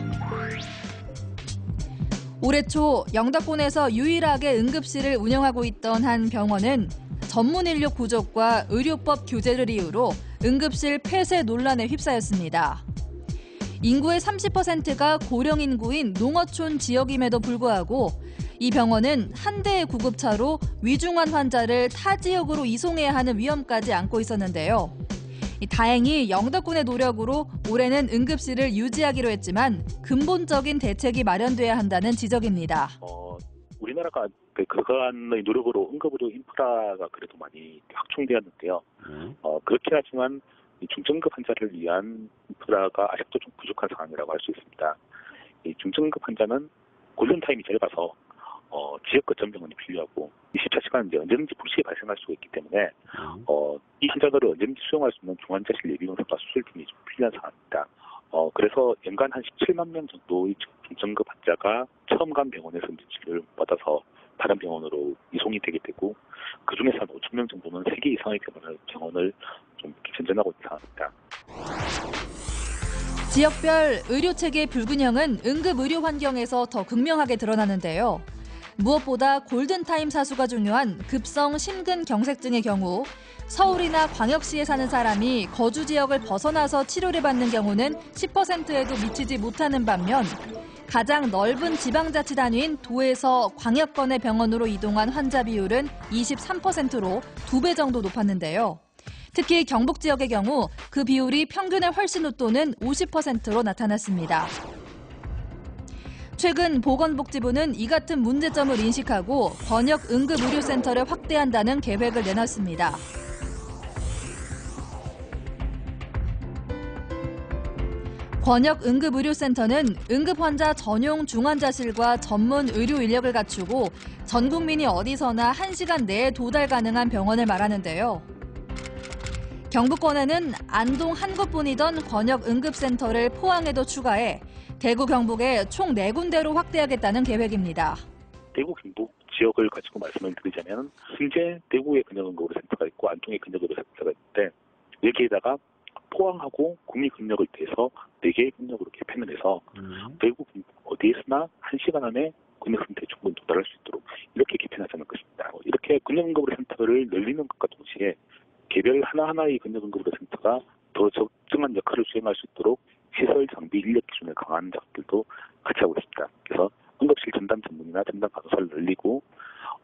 올해 초 영덕군에서 유일하게 응급실을 운영하고 있던 한 병원은 전문 인력 부족과 의료법 규제를 이유로 응급실 폐쇄 논란에 휩싸였습니다. 인구의 30%가 고령 인구인 농어촌 지역임에도 불구하고 이 병원은 한 대의 구급차로 위중한 환자를 타 지역으로 이송해야 하는 위험까지 안고 있었는데요. 다행히 영덕군의 노력으로 올해는 응급실을 유지하기로 했지만 근본적인 대책이 마련돼야 한다는 지적입니다. 우리나라가 그간의 노력으로 응급의료 인프라가 그래도 많이 확충되었는데요. 그렇긴 하지만 이 중증급 환자를 위한 인프라가 아직도 좀 부족한 상황이라고 할 수 있습니다. 이 중증급 환자는 골든타임이 짧아서 지역 거점 병원이 필요하고 24시간 이제 언제든지 불시에 발생할 수가 있기 때문에 이 환자들을 언제든지 수용할 수 있는 중환자실 예비병상과 수술팀이 좀 필요한 상황입니다. 그래서 연간 한 17만 명 정도의 중증급 환자가 처음 간 병원에서 치료를 받아서 다른 병원으로 이송이 되게 되고 그 중에서 한 5천 명 정도는 3개 이상의 병원을 좀 전전하고 있는 상황입니다. 지역별 의료체계 불균형은 응급의료 환경에서 더 극명하게 드러나는데요. 무엇보다 골든타임 사수가 중요한 급성 심근경색증의 경우 서울이나 광역시에 사는 사람이 거주 지역을 벗어나서 치료를 받는 경우는 10%에도 미치지 못하는 반면 가장 넓은 지방자치 단위인 도에서 광역권의 병원으로 이동한 환자 비율은 23%로 2배 정도 높았는데요. 특히 경북 지역의 경우 그 비율이 평균의 훨씬 웃도는 50%로 나타났습니다. 최근 보건복지부는 이 같은 문제점을 인식하고 번역 응급의료센터를 확대한다는 계획을 내놨습니다. 번역 응급의료센터는 응급환자 전용 중환자실과 전문 의료 인력을 갖추고 전 국민이 어디서나 1시간 내에 도달 가능한 병원을 말하는데요. 경북권에는 안동 한 곳뿐이던 번역 응급센터를 포항에도 추가해 대구, 경북에 총 4군데로 확대하겠다는 계획입니다. 대구, 경북 지역을 가지고 말씀을 드리자면 현재 대구에 근역응급의료센터가 있고 안동에 근역의료센터가 있는데 여기에다가 포항하고 국립근역을 대해서 4개의 근역으로 개편을 해서 대구, 경북 어디에서나 1시간 안에 근역센터에 충분히 도달할 수 있도록 이렇게 개편하자는 것입니다. 이렇게 근역응급의료센터를 늘리는 것과 동시에 개별 하나하나의 근역응급의료센터가 더 적정한 역할을 수행할 수 있도록 시설, 장비, 인력 기준을 강화하는 작업들도 같이 하고 있습니다. 그래서 응급실 전담 전문의나 전담 간호사를 늘리고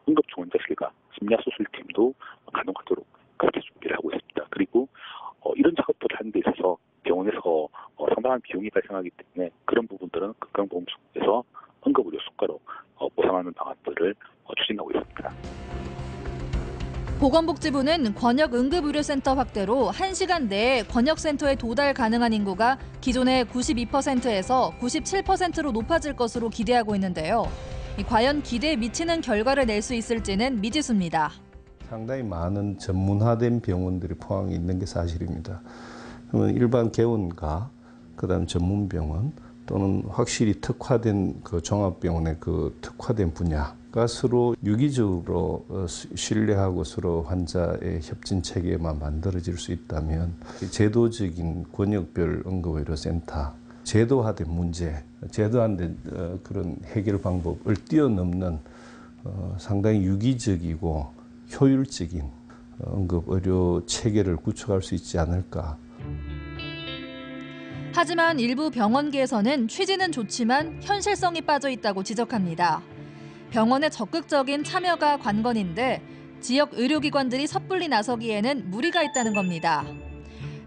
응급중환자실과 심야수술팀도 가동하도록 그렇게 준비를 하고 있습니다. 그리고 이런 작업들을 하는 데 있어서 병원에서 상당한 비용이 발생하기 때문에 그런 부분들은 건강보험에서 응급의료 수가로 보상하는 방안들을 추진하고 있습니다. 보건복지부는 권역응급의료센터 확대로 1시간 내에 권역센터에 도달 가능한 인구가 기존의 92%에서 97%로 높아질 것으로 기대하고 있는데요. 과연 기대에 미치는 결과를 낼 수 있을지는 미지수입니다. 상당히 많은 전문화된 병원들이 포항에 있는 게 사실입니다. 그러면 일반 개원과 그다음 전문병원 또는 확실히 특화된 그 종합병원의 그 특화된 분야가 서로 유기적으로 신뢰하고 서로 환자의 협진 체계만 만들어질 수 있다면 제도적인 권역별 응급의료센터, 제도화된 문제, 제도화된 그런 해결 방법을 뛰어넘는 상당히 유기적이고 효율적인 응급의료 체계를 구축할 수 있지 않을까. 하지만 일부 병원계에서는 취지는 좋지만 현실성이 빠져 있다고 지적합니다. 병원의 적극적인 참여가 관건인데 지역 의료기관들이 섣불리 나서기에는 무리가 있다는 겁니다.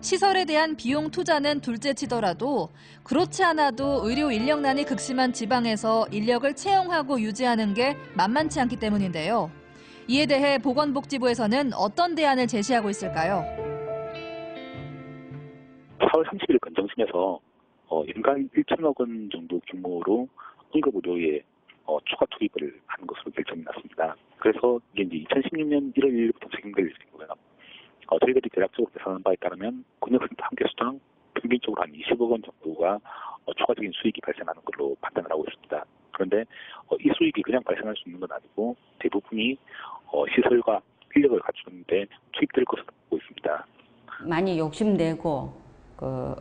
시설에 대한 비용 투자는 둘째치더라도 그렇지 않아도 의료 인력난이 극심한 지방에서 인력을 채용하고 유지하는 게 만만치 않기 때문인데요. 이에 대해 보건복지부에서는 어떤 대안을 제시하고 있을까요? 4월 30일 건정심에서 연간 1천억 원 정도 규모로 응급의료에 추가 투입을 하는 것으로 결정이 났습니다. 그래서 이게 이제 2016년 1월 1일부터 적용될 예정이고요. 저희들이 대략적으로 계산한 바에 따르면 권역센터 한 개 수당 평균적으로 한 20억 원 정도가 추가적인 수익이 발생하는 걸로 판단을 하고 있습니다. 그런데 이 수익이 그냥 발생할 수 있는 건 아니고 대부분이 시설과 인력을 갖추는데 투입될 것으로 보고 있습니다. 많이 욕심내고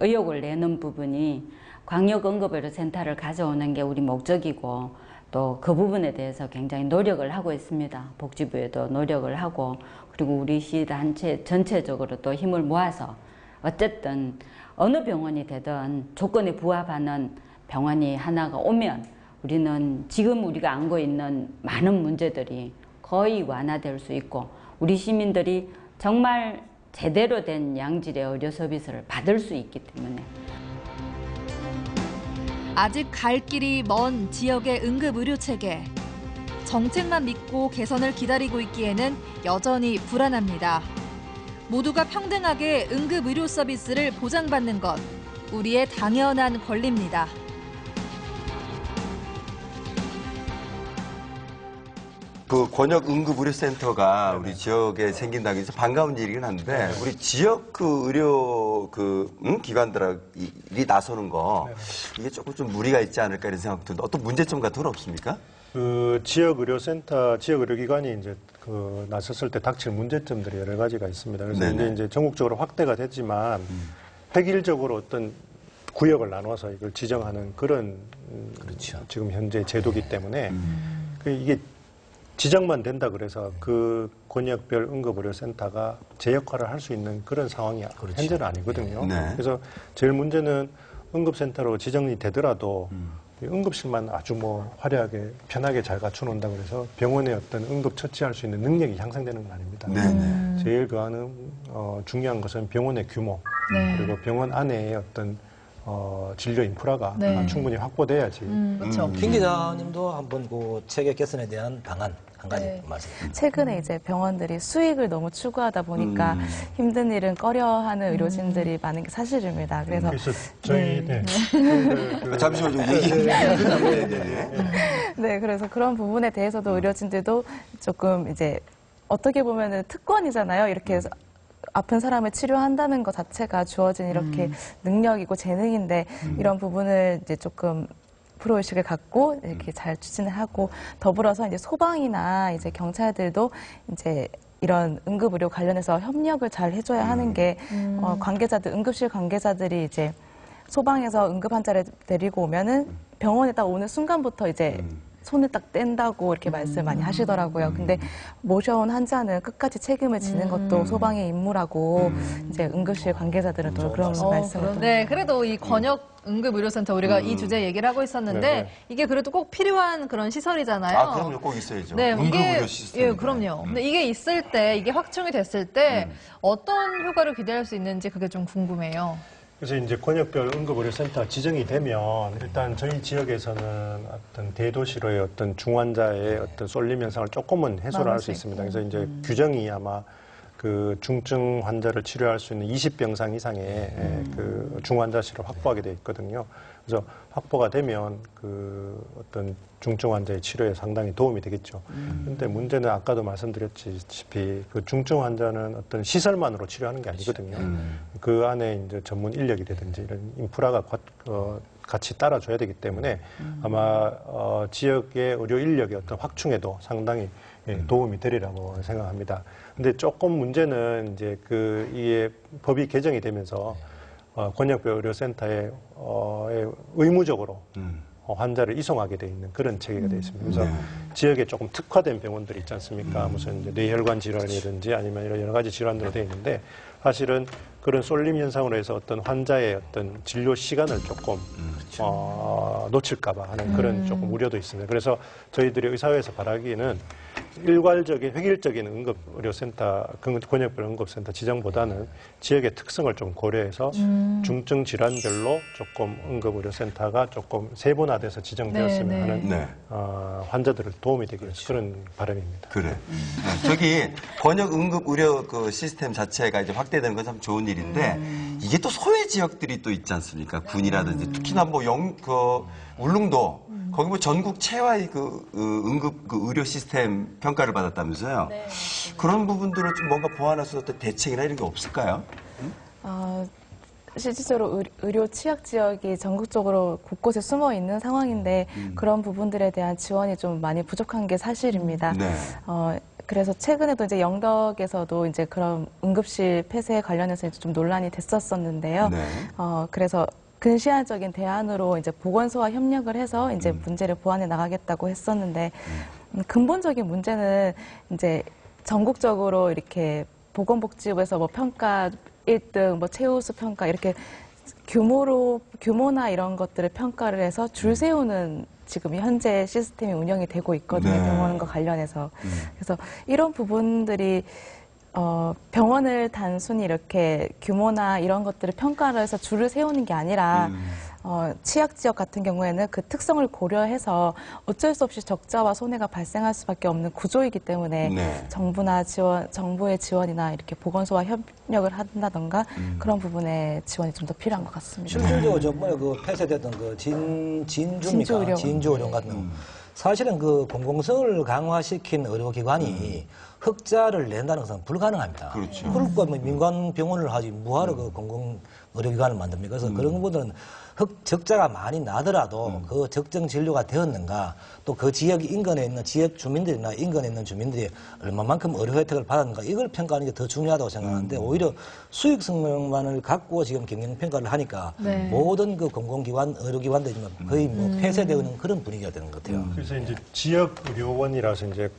의욕을 내는 부분이 광역응급의료센터를 가져오는 게 우리 목적이고 또 그 부분에 대해서 굉장히 노력을 하고 있습니다. 복지부에도 노력을 하고 그리고 우리 시단체 전체적으로 또 힘을 모아서 어쨌든 어느 병원이 되든 조건에 부합하는 병원이 하나가 오면 우리는 지금 우리가 안고 있는 많은 문제들이 거의 완화될 수 있고 우리 시민들이 정말 제대로 된 양질의 의료 서비스를 받을 수 있기 때문에 아직 갈 길이 먼 지역의 응급의료체계. 정책만 믿고 개선을 기다리고 있기에는 여전히 불안합니다. 모두가 평등하게 응급의료 서비스를 보장받는 것, 우리의 당연한 권리입니다. 그 권역응급의료센터가 우리 지역에 생긴다고 해서 반가운 일이긴 한데 우리 지역 그 의료 기관들이 나서는 거 이게 조금 좀 무리가 있지 않을까 이런 생각도 드는데 어떤 문제점 같은 건 없습니까? 그 지역 의료센터, 지역 의료기관이 이제 그 나섰을 때 닥칠 문제점들이 여러 가지가 있습니다. 그래서 이제 전국적으로 확대가 됐지만 획일적으로 어떤 구역을 나눠서 이걸 지정하는 그런 그렇죠. 지금 현재 제도기 때문에 이게 지정만 된다 그래서 그 권역별 응급의료센터가 제 역할을 할 수 있는 그런 상황이 그렇죠. 현재는 아니거든요. 네. 그래서 제일 문제는 응급센터로 지정이 되더라도 응급실만 아주 뭐 화려하게 편하게 잘 갖춰놓는다 그래서 병원의 어떤 응급 처치할 수 있는 능력이 향상되는 건 아닙니다. 제일 그거는 중요한 것은 병원의 규모 그리고 병원 안에 어떤 진료 인프라가 충분히 확보돼야지. 그렇죠. 김 기자님도 한번 그 체계 개선에 대한 방안 한 가지 말씀. 최근에 이제 병원들이 수익을 너무 추구하다 보니까 힘든 일은 꺼려하는 의료진들이 많은 게 사실입니다. 그래서 저희 잠시만 좀 얘기해. 네, 그래서 그런 부분에 대해서도 의료진들도 조금 이제 어떻게 보면은 특권이잖아요. 이렇게 해서 아픈 사람을 치료한다는 것 자체가 주어진 이렇게 능력이고 재능인데 이런 부분을 이제 조금 프로의식을 갖고 이렇게 잘 추진을 하고 더불어서 이제 소방이나 이제 경찰들도 이제 이런 응급의료 관련해서 협력을 잘 해줘야 하는 게 관계자들, 응급실 관계자들이 이제 소방에서 응급 환자를 데리고 오면은 병원에 딱 오는 순간부터 이제 손을 딱 뗀다고 이렇게 말씀을 많이 하시더라고요. 근데 모셔온 환자는 끝까지 책임을 지는 것도 소방의 임무라고 이제 응급실 관계자들은 또 그런 말씀을. 네, 그래도 이 권역 응급의료센터 우리가 이 주제 얘기를 하고 있었는데 네네. 이게 그래도 꼭 필요한 그런 시설이잖아요. 아, 그럼요. 꼭 있어야죠. 네, 응급의료 시스템. 예, 그럼요. 근데 이게 있을 때, 이게 확충이 됐을 때 어떤 효과를 기대할 수 있는지 그게 좀 궁금해요. 그래서 이제 권역별 응급의료센터 지정이 되면 일단 저희 지역에서는 어떤 대도시로의 어떤 중환자의 어떤 쏠림 현상을 조금은 해소를 할 수 있습니다. 그래서 이제 규정이 아마 그 중증 환자를 치료할 수 있는 20병상 이상의 그 중환자실을 확보하게 돼 있거든요. 그래서 확보가 되면 그 어떤 중증 환자의 치료에 상당히 도움이 되겠죠. 그런데 문제는 아까도 말씀드렸다시피 그 중증 환자는 어떤 시설만으로 치료하는 게 아니거든요. 그 안에 이제 전문 인력이라든지 이런 인프라가 같이 따라줘야 되기 때문에 아마 지역의 의료 인력의 어떤 확충에도 상당히 도움이 되리라고 생각합니다. 근데 조금 문제는 이제 이게 법이 개정이 되면서 권역별 의료센터에 의무적으로 환자를 이송하게 돼 있는 그런 체계가 되어 있습니다. 그래서 지역에 조금 특화된 병원들이 있지 않습니까? 무슨 이제 뇌혈관 질환이라든지 아니면 이런 여러 가지 질환으로 되어 있는데 사실은 그런 쏠림 현상으로 해서 어떤 환자의 어떤 진료 시간을 조금 놓칠까봐 하는 그런 조금 우려도 있습니다. 그래서 저희들이 의사회에서 바라기에는 일괄적인 획일적인 응급의료센터, 권역별 응급센터 지정보다는 지역의 특성을 좀 고려해서 중증 질환별로 조금 응급의료센터가 조금 세분화돼서 지정되었으면 하는 환자들을 도움이 되기 위해서 그런 바람입니다. 그래. 저기 권역 응급의료 그 시스템 자체가 이제 확대되는 건 참 좋은 일인데 이게 또 소외 지역들이 또 있지 않습니까? 군이라든지 특히나 뭐 울릉도 거기 뭐 전국 최하의 응급 의료 시스템 평가를 받았다면서요? 네. 그런 부분들을 좀 뭔가 보완할 수 있는 대책이나 이런 게 없을까요? 실질적으로 의료 취약 지역이 전국적으로 곳곳에 숨어 있는 상황인데 그런 부분들에 대한 지원이 좀 많이 부족한 게 사실입니다. 네. 그래서 최근에도 이제 영덕에서도 이제 그런 응급실 폐쇄 관련해서 이제 좀 논란이 됐었었는데요. 네. 그래서 근시안적인 대안으로 이제 보건소와 협력을 해서 이제 문제를 보완해 나가겠다고 했었는데 근본적인 문제는 이제 전국적으로 이렇게 보건복지부에서 뭐 평가 1등, 뭐 최우수 평가 이렇게 규모나 이런 것들을 평가를 해서 줄 세우는 지금 현재 시스템이 운영이 되고 있거든요. 네. 병원과 관련해서. 그래서 이런 부분들이 병원을 단순히 이렇게 규모나 이런 것들을 평가를 해서 줄을 세우는 게 아니라 취약 지역 같은 경우에는 그 특성을 고려해서 어쩔 수 없이 적자와 손해가 발생할 수밖에 없는 구조이기 때문에 정부의 지원이나 이렇게 보건소와 협력을 한다던가 그런 부분에 지원이 좀 더 필요한 것 같습니다. 실질적으로 정말 그 폐쇄됐던 그 진주입니까? 진주의료원 같은 거. 사실은 그 공공성을 강화시킨 의료기관이 흑자를 낸다는 것은 불가능합니다. 그렇죠. 그럴 거면 민간 병원을 하지 뭐하러 그 공공 의료기관을 만듭니까? 그래서 그런 부분들은 적자가 많이 나더라도 그 적정 진료가 되었는가, 또 그 지역 인근에 있는 지역 주민들이나 인근에 있는 주민들이 얼마만큼 의료 혜택을 받았는가, 이걸 평가하는 게 더 중요하다고 생각하는데 오히려 수익성만을 갖고 지금 경영평가를 하니까 모든 그 공공기관, 의료기관들이 거의 뭐 폐쇄되어 있는 그런 분위기가 되는 것 같아요. 그래서 이제 지역 의료원이라서 이제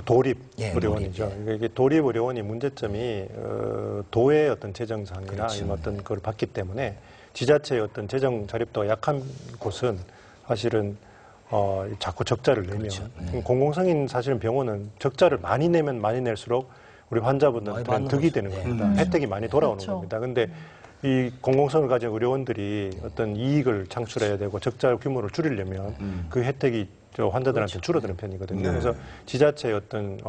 도립 의료원이죠. 이게 도립 의료원이 문제점이 도의 어떤 재정상이나 아니면 어떤 걸 받기 때문에 지자체의 어떤 재정 자립도가 약한 곳은 사실은 자꾸 적자를 내면 공공성인 사실은 병원은 적자를 많이 내면 많이 낼수록 우리 환자분들한테 득이 되는 겁니다. 혜택이 많이 돌아오는 겁니다. 근데 이 공공성을 가진 의료원들이 어떤 이익을 창출해야 되고 적자 규모를 줄이려면 그 혜택이 환자들한테 줄어드는 편이거든요. 그래서 지자체의 어떤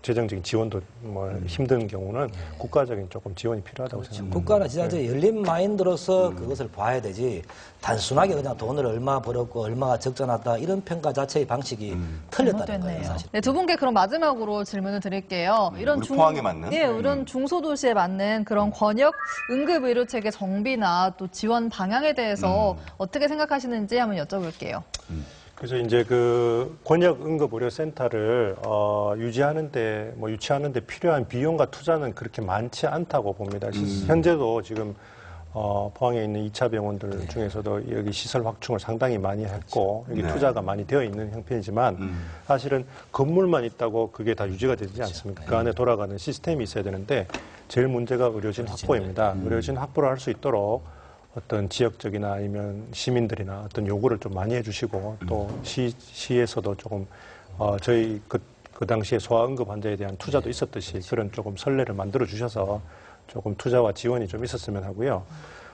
재정적인 지원도 뭐 힘든 경우는 국가적인 조금 지원이 필요하다고 생각합니다. 국가나 지자체의 열린 마인드로서 그것을 봐야 되지 단순하게 그냥 돈을 얼마 벌었고 얼마가 적자 났다 이런 평가 자체의 방식이 틀렸다는 거예요, 사실. 네, 두 분께 그럼 마지막으로 질문을 드릴게요. 이런 포항에 맞는? 이런 중소도시에 맞는 그런 권역 응급의료체계 정비나 또 지원 방향에 대해서 어떻게 생각하시는지 한번 여쭤볼게요. 그래서 이제 그 권역 응급의료센터를 유치하는데 필요한 비용과 투자는 그렇게 많지 않다고 봅니다. 현재도 지금 포항에 있는 2차 병원들 중에서도 여기 시설 확충을 상당히 많이 했고 여기 투자가 많이 되어 있는 형편이지만 사실은 건물만 있다고 그게 다 유지가 되지 않습니까? 그 안에 돌아가는 시스템이 있어야 되는데 제일 문제가 의료진 확보입니다. 의료진 확보를 할 수 있도록 어떤 지역적이나 아니면 시민들이나 어떤 요구를 좀 많이 해주시고 또 시에서도 조금 저희 그 당시에 소아응급 환자에 대한 투자도 있었듯이 그런 조금 선례를 만들어 주셔서 조금 투자와 지원이 좀 있었으면 하고요.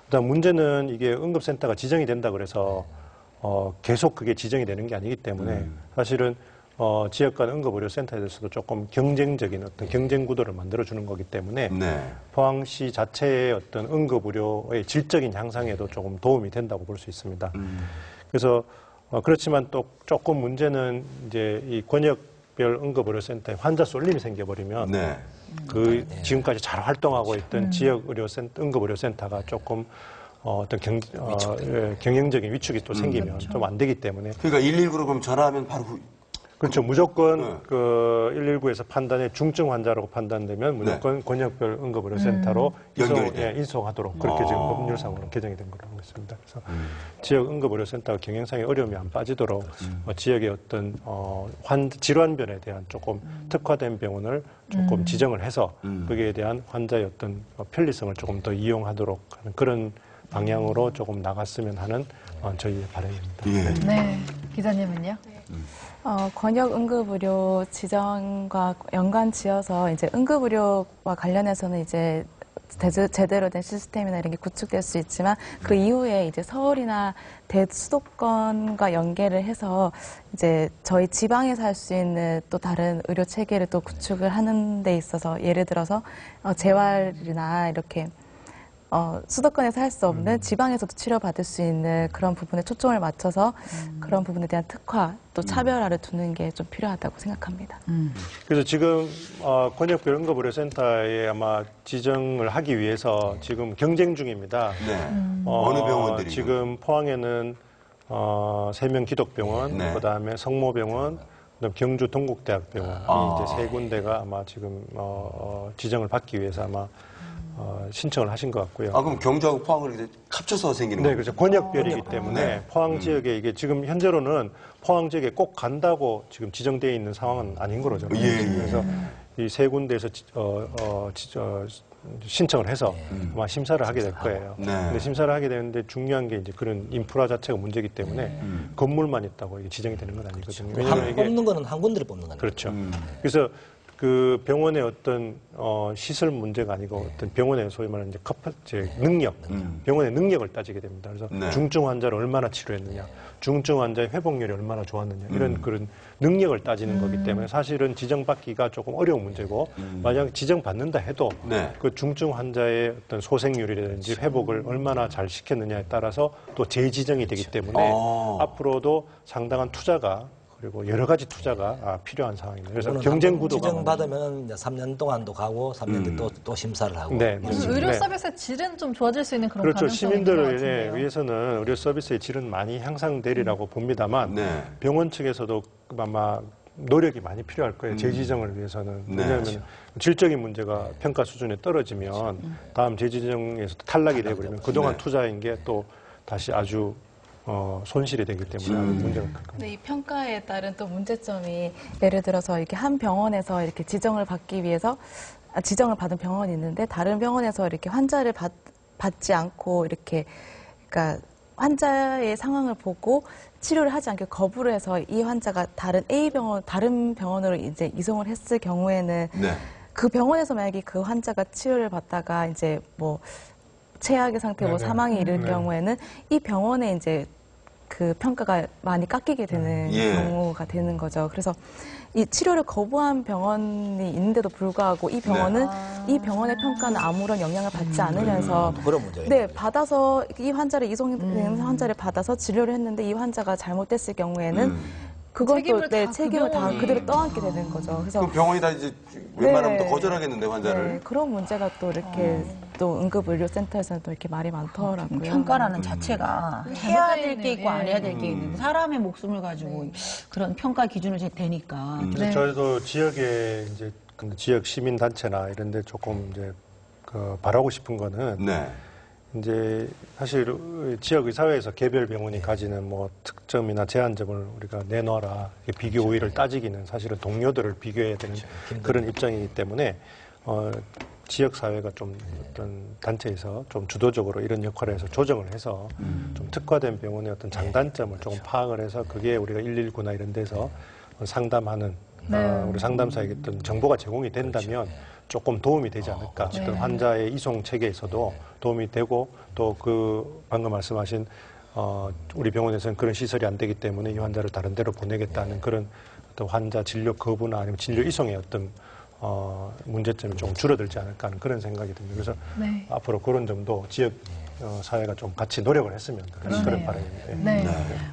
그다음 문제는 이게 응급센터가 지정이 된다 그래서 계속 그게 지정이 되는 게 아니기 때문에 사실은 지역 간 응급의료센터에 대해서도 조금 경쟁적인 어떤 경쟁 구도를 만들어주는 거기 때문에 포항시 자체의 어떤 응급의료의 질적인 향상에도 조금 도움이 된다고 볼 수 있습니다. 그래서 그렇지만 또 조금 문제는 이제 이 권역별 응급의료센터에 환자 쏠림이 생겨버리면 지금까지 잘 활동하고 있던 지역 응급의료센터가 조금 어떤 경영적인 위축이 또 생기면 좀 안 되기 때문에. 그러니까 119로 그럼 전화하면 바로 그렇죠. 무조건 그 119에서 판단에 중증 환자라고 판단되면 무조건 권역별 응급의료센터로 인송하도록 그렇게 지금 법률상으로 개정이 된 걸로 알고 있습니다. 그래서 지역 응급의료센터가 경영상의 어려움이 안 빠지도록 지역의 어떤 질환변에 대한 조금 특화된 병원을 조금 지정을 해서 거기에 대한 환자의 어떤 편리성을 조금 더 이용하도록 하는 그런 방향으로 조금 나갔으면 하는 저희의 바람입니다. 네. 기자님은요? 권역 응급의료 지정과 연관 지어서 이제 응급의료와 관련해서는 이제 제대로 된 시스템이나 이런 게 구축될 수 있지만 그 이후에 이제 서울이나 대수도권과 연계를 해서 이제 저희 지방에서 할 수 있는 또 다른 의료 체계를 또 구축을 하는 데 있어서 예를 들어서 재활이나 이렇게 수도권에서 할 수 없는 지방에서도 치료받을 수 있는 그런 부분에 초점을 맞춰서 그런 부분에 대한 특화 또 차별화를 두는 게 좀 필요하다고 생각합니다. 그래서 지금 권역별 응급의료센터에 아마 지정을 하기 위해서 지금 경쟁 중입니다. 어느 병원들이? 지금 포항에는 세명기독병원, 그다음에 성모병원, 그다음 경주 동국대학병원이 이제 세 군데가 아마 지금 지정을 받기 위해서 아마 신청을 하신 것 같고요. 그럼 경주하고 포항을 이제 합쳐서 생기는 거예요? 네, 그렇죠. 권역별이기 때문에 포항 지역에 이게 지금 현재로는 포항 지역에 꼭 간다고 지금 지정되어 있는 상황은 아닌 거죠. 그래서 이 세 군데에서 신청을 해서 아마 심사를 하게 될 거예요. 근데 심사를 하게 되는데 중요한 게 이제 그런 인프라 자체가 문제이기 때문에 건물만 있다고 이게 지정이 되는 건 아니거든요. 왜냐하면 이게 뽑는 거는 한 군데를 뽑는 거니까. 그렇죠. 그래서 그 병원의 어떤 시설 문제가 아니고 어떤 병원의 소위 말하는 이제 능력, 병원의 능력을 따지게 됩니다. 그래서 중증 환자를 얼마나 치료했느냐, 중증 환자의 회복률이 얼마나 좋았느냐 이런 그런 능력을 따지는 거기 때문에 사실은 지정받기가 조금 어려운 문제고 만약 지정받는다 해도 그 중증 환자의 어떤 소생률이라든지 회복을 얼마나 잘 시켰느냐에 따라서 또 재지정이 되기 때문에 앞으로도 상당한 투자가 그리고 여러 가지 투자가 필요한 상황입니다. 그래서 경쟁 구도가 지정받으면 3년 동안도 가고 3년 뒤 또 심사를 하고. 의료 서비스의 질은 좀 좋아질 수 있는 그런 그렇죠. 가능성이 있는 것 시민들을 같은데요. 위해서는 의료 서비스의 질은 많이 향상되리라고 봅니다만 병원 측에서도 아마 노력이 많이 필요할 거예요. 재지정을 위해서는. 왜냐하면 질적인 문제가 평가 수준에 떨어지면 다음 재지정에서 탈락이 되어버리면 그동안 투자인 게 또 다시 아주 손실이 되기 때문에 문제가 클 겁니다. 근데 이 평가에 따른 또 문제점이 예를 들어서 이렇게 한 병원에서 이렇게 지정을 받기 위해서 지정을 받은 병원이 있는데 다른 병원에서 이렇게 환자를 받지 않고 이렇게 그러니까 환자의 상황을 보고 치료를 하지 않게 거부를 해서 이 환자가 다른 다른 병원으로 이제 이송을 했을 경우에는 그 병원에서 만약에 그 환자가 치료를 받다가 이제 뭐 최악의 상태로 사망에 이를 경우에는 이 병원에 이제 그 평가가 많이 깎이게 되는 경우가 되는 거죠. 그래서 이 치료를 거부한 병원이 있는데도 불구하고 이 병원은 이 병원의 평가는 아무런 영향을 받지 않으면서 그런 문제예요. 받아서 이 환자를 이송되는 환자를 받아서 진료를 했는데 이 환자가 잘못됐을 경우에는 그건 또 책임을 다 그대로 떠안게 되는 거죠. 그래서 그 병원이 다 이제 웬만하면 더 거절하겠는데 환자를. 그런 문제가 또 이렇게 또 응급의료센터에서는 또 이렇게 말이 많더라고요. 평가라는 자체가 해야 될 게 있고 안 해야 될 게 있는 사람의 목숨을 가지고 그런 평가 기준을 대니까. 저희도 지역에 이제 지역 시민 단체나 이런데 조금 이제 바라고 싶은 거는 이제 사실 지역 의사회에서 개별 병원이 가지는 뭐 특점이나 제한점을 우리가 내놔라 비교 우위를 따지기는 사실은 동료들을 비교해야 되는 그런 입장이기 때문에 지역 사회가 좀 어떤 단체에서 좀 주도적으로 이런 역할을 해서 조정을 해서 좀 특화된 병원의 어떤 장단점을 조금 파악을 해서 그게 우리가 119나 이런 데서 상담하는 우리 상담사에게 어떤 정보가 제공이 된다면 조금 도움이 되지 않을까. 어떤 환자의 이송 체계에서도 도움이 되고 또 그 방금 말씀하신 우리 병원에서는 그런 시설이 안 되기 때문에 이 환자를 다른 데로 보내겠다는 그런 어떤 환자 진료 거부나 아니면 진료 이송의 어떤 문제점이 좀 줄어들지 않을까 하는 그런 생각이 듭니다. 그래서 앞으로 그런 점도 지역 사회가 좀 같이 노력을 했으면 그런 바람입니다. 네.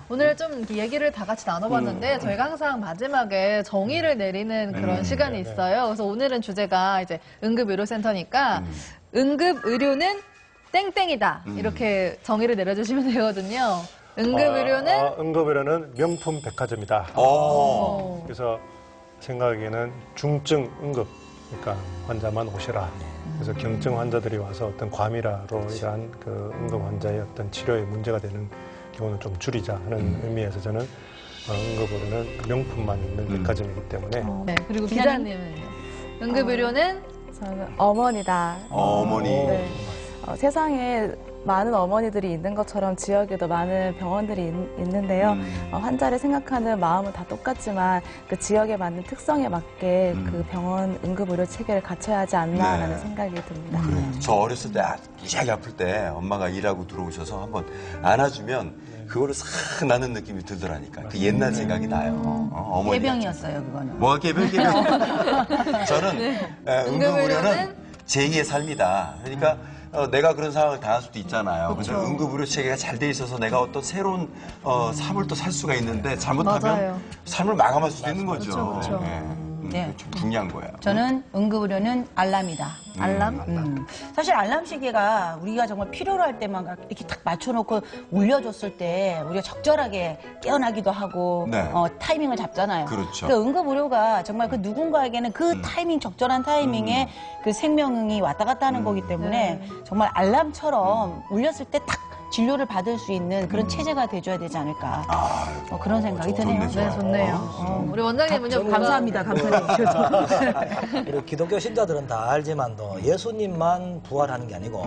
오늘 좀 얘기를 다 같이 나눠봤는데 저희가 항상 마지막에 정의를 내리는 그런 시간이 있어요. 그래서 오늘은 주제가 이제 응급의료센터니까 응급의료는 땡땡이다 이렇게 정의를 내려주시면 되거든요. 응급의료는 응급의료는 명품 백화점이다. 그래서 생각에는 중증 응급, 그러니까 환자만 오시라. 그래서 경증 환자들이 와서 어떤 과밀화로 이러한 그 응급 환자의 어떤 치료에 문제가 되는 경우는 좀 줄이자 하는 의미에서 저는 응급의료는 명품만 있는 백화점이기 때문에. 네, 그리고 기자님은요? 응급의료는? 저는 어머니다. 어머니. 네. 세상에 많은 어머니들이 있는 것처럼 지역에도 많은 병원들이 있는데요. 환자를 생각하는 마음은 다 똑같지만 그 지역에 맞는 특성에 맞게 그 병원 응급의료 체계를 갖춰야 하지 않나라는 생각이 듭니다. 저 어렸을 때 무지하게 아플 때 엄마가 일하고 들어오셔서 한번 안아주면 그거를 싹 나는 느낌이 들더라니까. 그 옛날 생각이 나요. 어머니. 개병이었어요, 그거는. 뭐가 개병? 저는 응급의료는 제2의 삶이다. 그러니까 내가 그런 상황을 당할 수도 있잖아요. 근데 응급의료 체계가 잘 돼 있어서 내가 어떤 새로운 삶을 또 살 수가 있는데 잘못하면 삶을 마감할 수도 있는 거죠. 네. 좀 중요한 거예요. 저는 응급의료는 알람이다. 알람? 사실 알람 시계가 우리가 정말 필요로 할 때만 이렇게 딱 맞춰놓고 울려줬을 때 우리가 적절하게 깨어나기도 하고 타이밍을 잡잖아요. 그렇죠. 그러니까 응급의료가 정말 그 누군가에게는 그 타이밍, 적절한 타이밍에 그 생명이 왔다 갔다 하는 거기 때문에 정말 알람처럼 울렸을 때 딱 진료를 받을 수 있는 그런 체제가 돼줘야 되지 않을까. 그런 생각이 드네요. 네, 좋네요. 우리 원장님은요? 감사합니다. 감사드립니다. 우리 기독교 신자들은 다 알지만도 예수님만 부활하는 게 아니고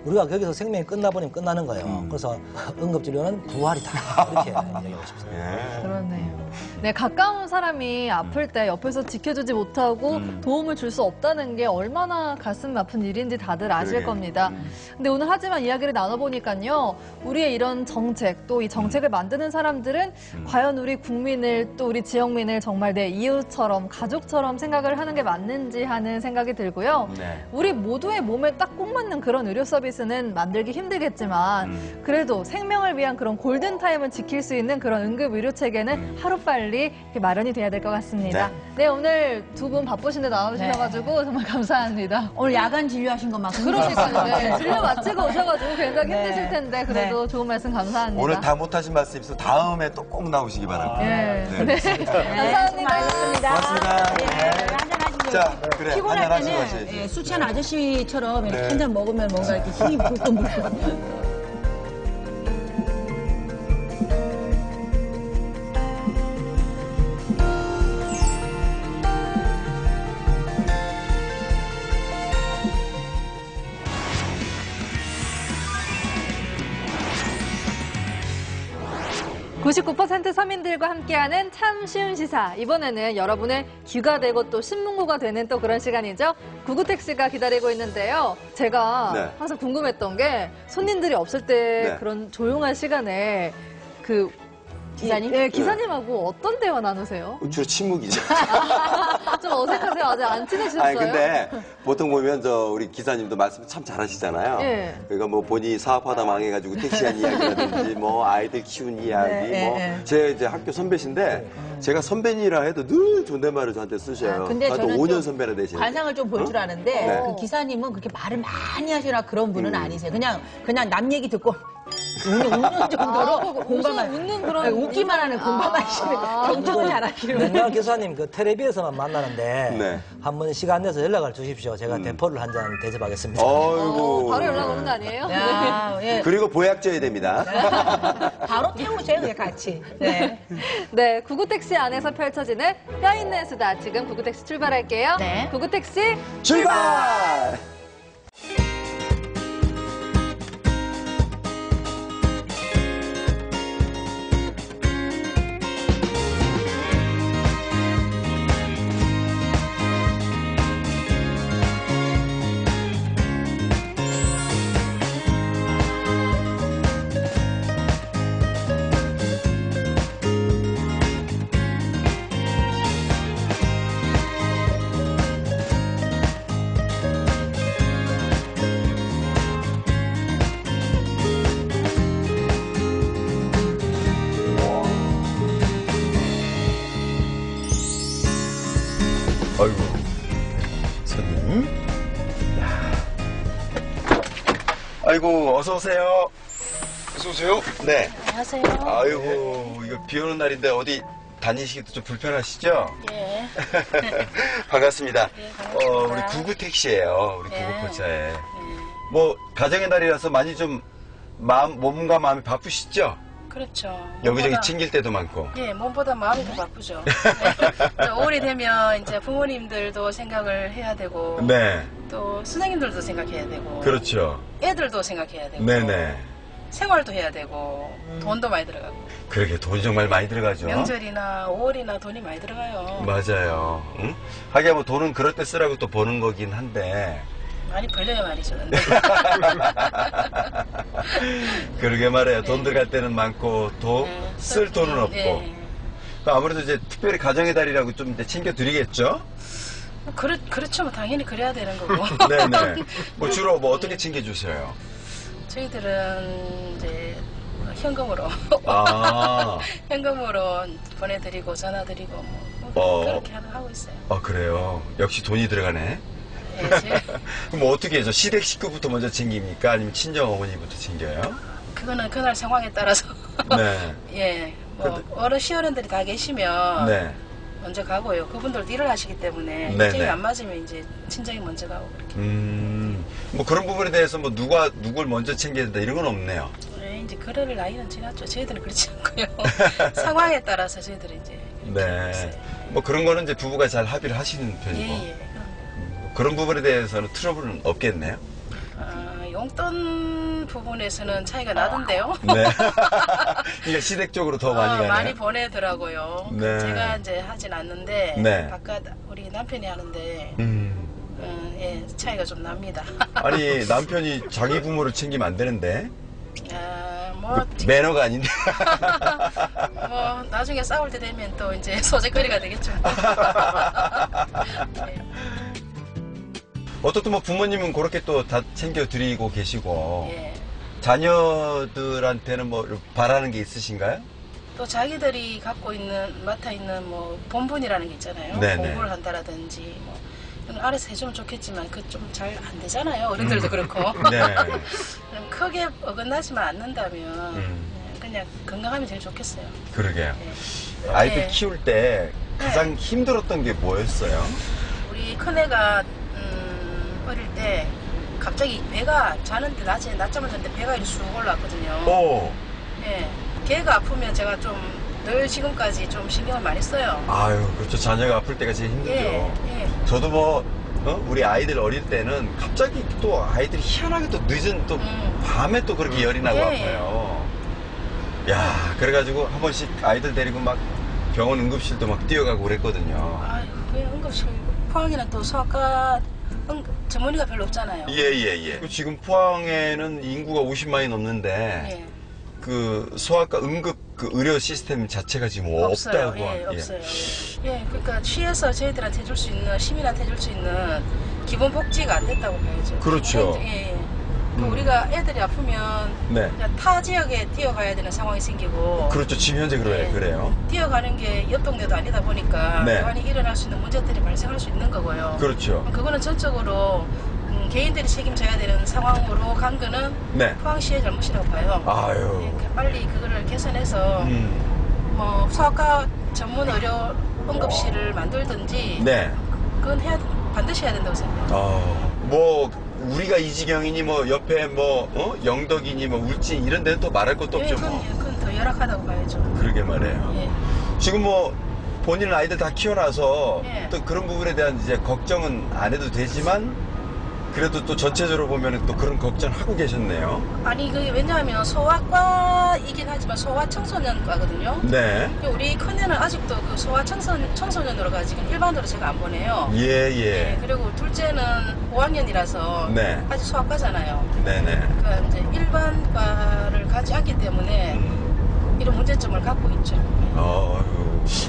우리가 거기서 생명이 끝나버리면 끝나는 거예요. 그래서 응급진료는 부활이다. 이렇게 얘기하고 싶습니다. 그러네요. 네, 가까운 사람이 아플 때 옆에서 지켜주지 못하고 도움을 줄 수 없다는 게 얼마나 가슴 아픈 일인지 다들 아실 겁니다. 근데 오늘 하지만 이야기를 나눠보니까요. 우리의 이런 정책, 또 이 정책을 만드는 사람들은 과연 우리 국민을 또 우리 지역민을 정말 내 이웃처럼 가족처럼 생각을 하는 게 맞는지 하는 생각이 들고요. 우리 모두의 몸에 딱 꼭 맞는 그런 의료 서비스는 만들기 힘들겠지만 그래도 생명을 위한 그런 골든타임을 지킬 수 있는 그런 응급 의료 체계는 하루빨리 이렇게 마련이 돼야 될 것 같습니다. 네, 오늘 두 분 바쁘신데 나와주셔가지고 정말 감사합니다. 오늘 야간 진료하신 거 맞습니다. 그러니까요. 진료 마치고 오셔가지고 굉장히 힘드실 텐데 그래도 좋은 말씀 감사합니다. 오늘 다 못하신 말씀 있어서 다음에 또 꼭 나오시기 바랍니다. 감사합니다. 고맙습니다. 한잔 하시죠. 자, 그래. 피곤할 한잔 하시고 때는 가셔야지. 술 취한 아저씨처럼 이렇게 한 잔 먹으면 뭔가 이렇게 힘이 불끈불끈. (99% 서민들과 함께하는 참 쉬운 시사). 이번에는 여러분의 귀가 되고 또 신문고가 되는 또 그런 시간이죠. 구구택시가 기다리고 있는데요. 제가 항상 궁금했던 게 손님들이 없을 때 그런 조용한 시간에 그 기사님? 네, 기사님하고 어떤 대화 나누세요? 주로 침묵이죠. 좀 어색하세요? 아직 안 친해지셨어요? 아니, 근데 보통 보면 우리 기사님도 말씀 참 잘하시잖아요. 그러니까 뭐 본인이 사업하다 망해가지고 택시한 이야기라든지 뭐 아이들 키운 이야기 제 이제 학교 선배신데 제가 선배니라 해도 늘 존댓말을 저한테 쓰셔요. 근데 저는 5년 선배나 되시는. 관상을 좀 볼 줄 아는데 그 기사님은 그렇게 말을 많이 하시라 그런 분은 아니세요. 그냥 남 얘기 듣고 웃는 정도로 공감을 웃는 그런 웃기만 하는 공감하시는 경청을 잘하시는 명랑 교사님 그 텔레비에서만 만나는데 네. 한번 시간 내서 연락을 주십시오. 제가 대포를 한 잔 대접하겠습니다. 어이구. 바로 연락 오는 거 아니에요? 야, 예. 그리고 보약 줘야 됩니다. 바로 태우세요, 그냥 같이. 네. 네, 구구택시 안에서 펼쳐지는 뼈있는 수다. 지금 구구택시 출발할게요. 네. 구구택시 출발! 아이고, 손님. 아이고, 어서 오세요. 어서 오세요. 네. 안녕하세요. 아이고, 이거 비 오는 날인데 어디 다니시기도 좀 불편하시죠? 예. 반갑습니다. 반갑습니다. 우리 구구 택시예요. 우리 구구 포차에. 뭐 가정의 날이라서 많이 좀 몸과 마음이 바쁘시죠? 그렇죠. 여기저기 챙길 때도 많고. 예, 몸보다 마음이 더 바쁘죠. 네. 5월이 되면 이제 부모님들도 생각을 해야 되고, 네. 또 선생님들도 생각해야 되고, 그렇죠. 애들도 생각해야 되고, 네네. 생활도 해야 되고, 돈도 많이 들어가고. 그러게 돈이 정말 많이 들어가죠. 명절이나 5월이나 돈이 많이 들어가요. 맞아요. 응? 하긴 뭐 돈은 그럴 때 쓰라고 또 버는 거긴 한데. 많이 벌려야 말이죠. 근데. 그러게 말해요. 돈 들어갈 때는 많고 또 쓸 돈은 없고. 네. 아무래도 이제 특별히 가정의 달이라고 좀 이제 챙겨드리겠죠? 그렇죠. 뭐 당연히 그래야 되는 거고. 네네. 뭐 주로 뭐 어떻게 챙겨주세요? 저희들은 이제 현금으로. 아. 현금으로 보내드리고 전화드리고 뭐 그렇게 하고 있어요. 그래요. 역시 돈이 들어가네. 네, 그럼 뭐 어떻게 해서 시댁 식구부터 먼저 챙깁니까? 아니면 친정 어머니부터 챙겨요? 그거는 그날 상황에 따라서. 네. 예. 뭐 시어른들이 다 계시면 네. 먼저 가고요. 그분들도 일을 하시기 때문에 네, 일정이 네. 안 맞으면 이제 친정이 먼저 가고 그렇게. 뭐 그런 부분에 대해서 뭐 누굴 먼저 챙겨야 된다 이런 건 없네요. 네, 이제 그럴 나이는 지났죠. 저희들은 그렇지 않고요. 상황에 따라서 저희들은 이제. 네. 뭐 그런 거는 이제 부부가 잘 합의를 하시는 편이고. 예. 그런 부분에 대해서는 트러블은 없겠네요. 용돈 부분에서는 차이가 나던데요. 네. 그러니까 시댁 쪽으로 더 많이 가네요. 많이 보내더라고요. 네. 제가 이제 하진 않는데 네. 바깥 우리 남편이 하는데 예, 차이가 좀 납니다. 아니 남편이 자기 부모를 챙기면 안 되는데. 뭐 매너가 아닌데. 뭐 나중에 싸울 때 되면 또 이제 소재거리가 되겠죠. 네. 어떻든 뭐 부모님은 그렇게 또 다 챙겨드리고 계시고. 예. 자녀들한테는 뭐 바라는 게 있으신가요? 또 자기들이 맡아 있는 뭐 본분이라는 게 있잖아요. 네네. 공부를 한다라든지 뭐 알아서 해주면 좋겠지만 그 좀 잘 안 되잖아요. 어른들도 그렇고. 네. 그럼 크게 어긋나지만 않는다면 그냥 건강하면 제일 좋겠어요. 그러게요. 네. 아이들 네. 키울 때 가장 힘들었던 게 뭐였어요? 우리 큰애가 어릴 때 갑자기 배가 자는데 낮잠을 잤는데 배가 이렇게 쑥 올라왔거든요. 오. 예. 걔가 아프면 제가 좀 늘 지금까지 좀 신경을 많이 써요. 아유, 그렇죠. 자녀가 아플 때가 제일 힘들죠. 예. 저도 뭐 우리 아이들 어릴 때는 갑자기 또 아이들이 희한하게 또 늦은 또 밤에 또 그렇게 열이 나고 예. 아파요. 야, 그래가지고 한 번씩 아이들 데리고 막 병원 응급실도 막 뛰어가고 그랬거든요. 아유, 그 응급실 포항에는 또 소아과 전문의가 별로 없잖아요. 예. 지금 포항에는 인구가 50만이 넘는데 예. 그 소아과 응급 그 의료 시스템 자체가 지금 없어요. 없다고. 예, 없어요. 예, 그러니까 시에서 저희들한테 해줄 수 있는 시민한테 해줄 수 있는 기본 복지가 안 됐다고 봐야죠. 그렇죠. 예. 그 우리가 애들이 아프면 네. 그냥 타 지역에 뛰어가야 되는 상황이 생기고. 그렇죠. 지금 현재 그래요. 뛰어가는 게 옆 동네도 아니다 보니까 네. 많이 일어날 수 있는 문제들이 발생할 수 있는 거고요. 그렇죠. 그거는 전적으로 개인들이 책임져야 되는 상황으로 간 거는 네. 포항시의 잘못이라고 봐요. 아유. 빨리 그거를 개선해서 뭐 소아과 전문 의료 응급실을 만들든지 네. 그건 반드시 해야 된다고 생각해요. 뭐 우리가 이지경이니 뭐 옆에 뭐 영덕이니 뭐 울진 이런 데는 또 말할 것도 없죠. 그건 더 열악하다고 봐야죠. 그러게 말해요. 예. 지금 뭐 본인은 아이들 다 키워놔서 예. 또 그런 부분에 대한 이제 걱정은 안 해도 되지만 그래도 또 전체적으로 보면 또 그런 걱정하고 계셨네요. 아니 그게 왜냐하면 소아과이긴 하지만 소아청소년과거든요. 네. 우리 큰애는 아직도 그 소아청소년으로 지금 일반으로 제가 안 보내요. 예. 그리고 둘째는 5학년이라서 네. 아직 소아과잖아요. 네네. 그러니까 이제 일반과를 가지 않기 때문에 이런 문제점을 갖고 있죠.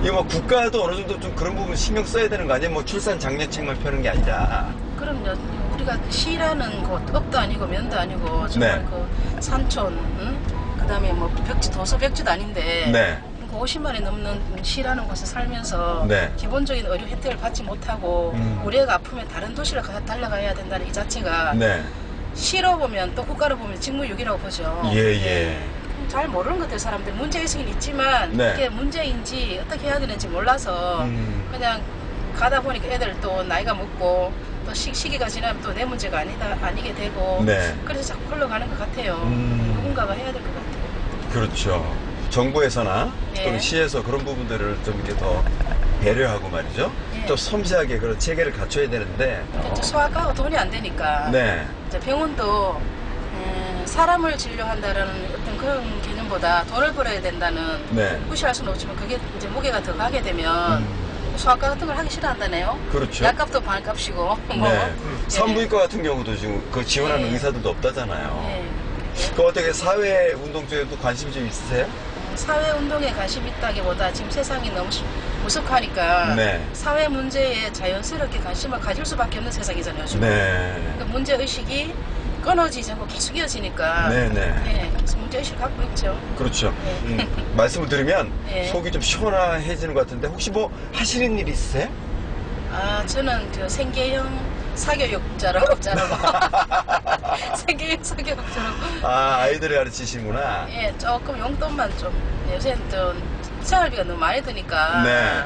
이거 뭐 국가도 어느 정도 좀 그런 부분 신경 써야 되는 거 아니에요? 뭐 출산 장려책만 펴는 게 아니라. 그럼요. 우리가 시라는 곳 업도 아니고 면도 아니고 정말 네. 그 산촌, 그다음에 뭐 벽지 도서 벽지도 아닌데. 네. 50만이 넘는 시라는 곳에 살면서 네. 기본적인 의료 혜택을 받지 못하고 우리 애가 아프면 다른 도시로 달려가야 된다는 이 자체가 네. 시로 보면 또 국가로 보면 직무유기라고 보죠. 예. 잘 모르는 것 같아요. 사람들 문제의식은 있지만 네. 이게 문제인지 어떻게 해야 되는지 몰라서 그냥 가다 보니까 애들 또 나이가 먹고 또 시기가 지나면 또 내 문제가 아니게 되고 네. 그래서 자꾸 흘러가는 것 같아요. 누군가가 해야 될 것 같아요. 그렇죠. 정부에서나 예. 또는 시에서 그런 부분들을 좀 이렇게 더 배려하고 말이죠. 예. 좀 섬세하게 그런 체계를 갖춰야 되는데. 이제 소아과가 돈이 안 되니까 네. 이제 병원도 사람을 진료한다는 어떤 그런 개념보다 돈을 벌어야 된다는 네. 무시할 수는 없지만 그게 이제 무게가 더 가게 되면 소아과 같은 걸 하기 싫어한다네요. 그렇죠. 약값도 반값이고 뭐. 네. 산부인과 같은 경우도 지금 그 지원하는 의사들도 없다잖아요. 예. 그 어떻게 사회 운동 쪽에도 관심 좀 있으세요? 사회 운동에 관심 있다기보다 지금 세상이 너무 무섭하니까 네. 사회 문제에 자연스럽게 관심을 가질 수밖에 없는 세상이잖아요. 요즘. 네. 그 문제 의식이 끊어지지 않고 계속 이어지니까. 네네. 예, 그래서 문제 의식을 갖고 있죠. 그렇죠. 말씀을 들으면 예. 속이 좀 시원해지는 것 같은데 혹시 뭐 하시는 일 있으세요? 저는 그 생계형 사교육자라고 생계형 사교육자라고. 아이들을 가르치시는구나. 예, 조금 용돈만 좀. 요새는 좀 생활비가 너무 많이 드니까. 네.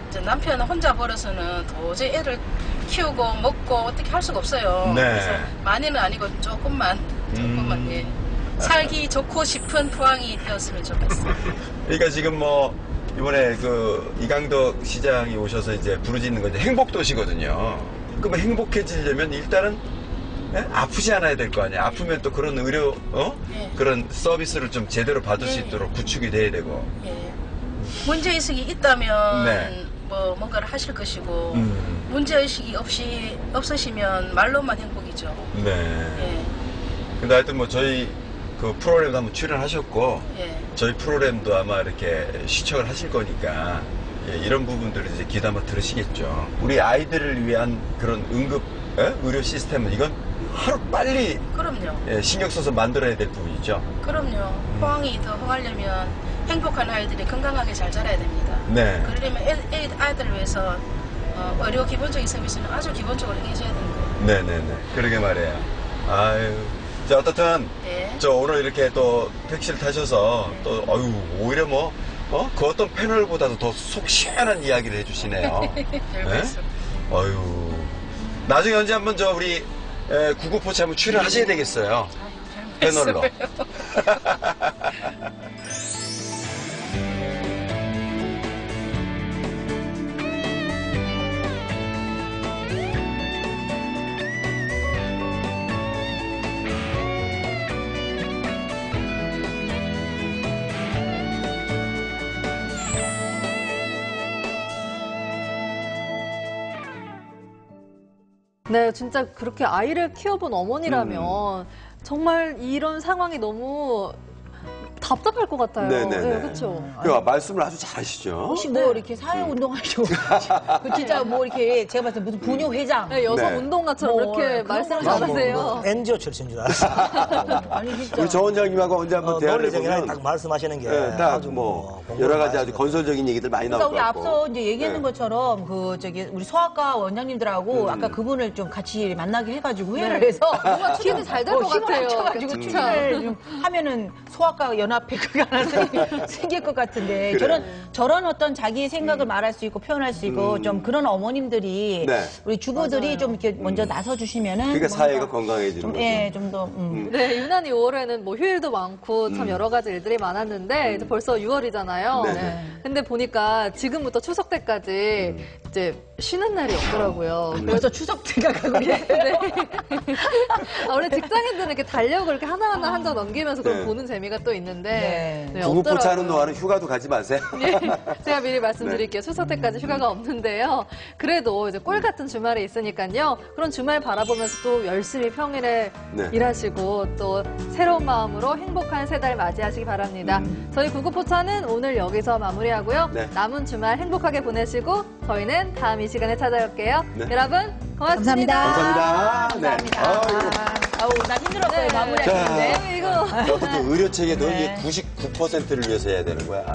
이제 남편은 혼자 벌어서는 도저히 애를 키우고 먹고 어떻게 할 수가 없어요. 네. 그래서 많이는 아니고 조금만 예. 살기 좋고 싶은 포항이 되었으면 좋겠어요. 그러니까 지금 뭐 이번에 그 이강덕 시장이 오셔서 이제 부르짖는 건 이제 행복도시거든요. 그러면 행복해지려면 일단은 아프지 않아야 될 거 아니에요. 아프면 또 그런 의료 예. 그런 서비스를 좀 제대로 받을 수 있도록 구축이 돼야 되고. 예. 문제의식이 있다면 네. 뭐 뭔가를 하실 것이고 문제의식이 없으시면 말로만 행복이죠. 네. 예. 근데 하여튼 뭐 저희 그 프로그램도 한번 출연하셨고 예. 저희 프로그램도 아마 이렇게 시청을 하실 거니까 이런 부분들을 이제 귀담아 들으시겠죠. 우리 아이들을 위한 그런 응급 의료 시스템은 이건 하루 빨리 그럼요. 신경 써서 만들어야 될 부분이죠. 그럼요. 포항이 더 흥하려면 행복한 아이들이 건강하게 잘 자라야 됩니다. 네. 그러려면 아이들을 위해서 의료 기본적인 서비스는 아주 기본적으로 해줘야 되는 거예요. 네네네. 그러게 말이에요. 아유. 자, 어떻든, 네. 저 오늘 이렇게 또 택시를 타셔서 또, 오히려 뭐, 그 어떤 패널보다도 더 속 시원한 이야기를 해주시네요. 네? 어유. 나중에 언제 한번 우리 구구포차 한번 출연하셔야 되겠어요. 패널로. 네, 진짜 그렇게 아이를 키워본 어머니라면 정말 이런 상황이 너무 답답할 것 같아요. 네네네. 네, 그렇죠. 그 말씀을 아주 잘하시죠. 혹시 뭐 이렇게 사회운동하시고 그 진짜 뭐 이렇게 제가 봤을 때 무슨 부녀회장 네, 여성 네. 운동가처럼 뭐 이렇게 그런 말씀을 거 잘하세요. NGO 출신인 줄 알았어요. 아니 진짜 우리 조 원장님하고 언제 한번 대화를 논리적인 해보면 딱 말씀하시는 게 네, 아주 딱뭐 공부를 여러 많이 가지 아주 하시거든요. 건설적인 얘기들 많이 나올 그러니까 것 우리 같고. 앞서 이제 얘기했던 네. 것처럼 그 저기 우리 소아과 원장님들하고 아까 그분을 좀 같이 만나게 해가지고 회의를 해서 뭔가 팀이 잘 될 것 힘을 같아요. 합쳐가지고 그쵸? 팀을 좀 하면은 소아과 연합회 그게 하나 생길 것 같은데 그래. 저런 어떤 자기의 생각을 말할 수 있고 표현할 수 있고 좀 그런 어머님들이 네. 우리 주부들이 좀 이렇게 먼저 나서 주시면은 그게 사회가 건강해지는 좀 거죠. 예, 좀 더 네, 유난히 5월에는 뭐 휴일도 많고 참 여러 가지 일들이 많았는데 이제 벌써 6월이잖아요. 네. 근데 보니까 지금부터 추석 때까지 이제 쉬는 날이 없더라고요. 벌써 추석 때가 가고 있네. 네. 원래 직장인들은 이렇게 달력을 이렇게 하나하나 한 장 넘기면서 그걸 네. 보는 재미가 또 있는데 네, 부부 없더라고요. 차는 동안은 휴가도 가지 마세요. 예, 제가 미리 말씀드릴게요. 추석 때까지 휴가가 없는데요. 그래도 이제 꿀 같은 주말이 있으니까요. 그런 주말 바라보면서 또 열심히 평일에 네. 일하시고 또 새로운 마음으로 행복한 새 달 맞이하시기 바랍니다. 저희 구구포차는 오늘 여기서 마무리하고요. 네. 남은 주말 행복하게 보내시고 저희는 다음 이 시간에 찾아올게요. 네. 여러분 고맙습니다. 감사합니다. 네. 아우 나 힘들었어요 네. 마무리하시는데. 이거 여기도 의료 체계 너 네. 이게 99%를 위해서 해야 되는 거야.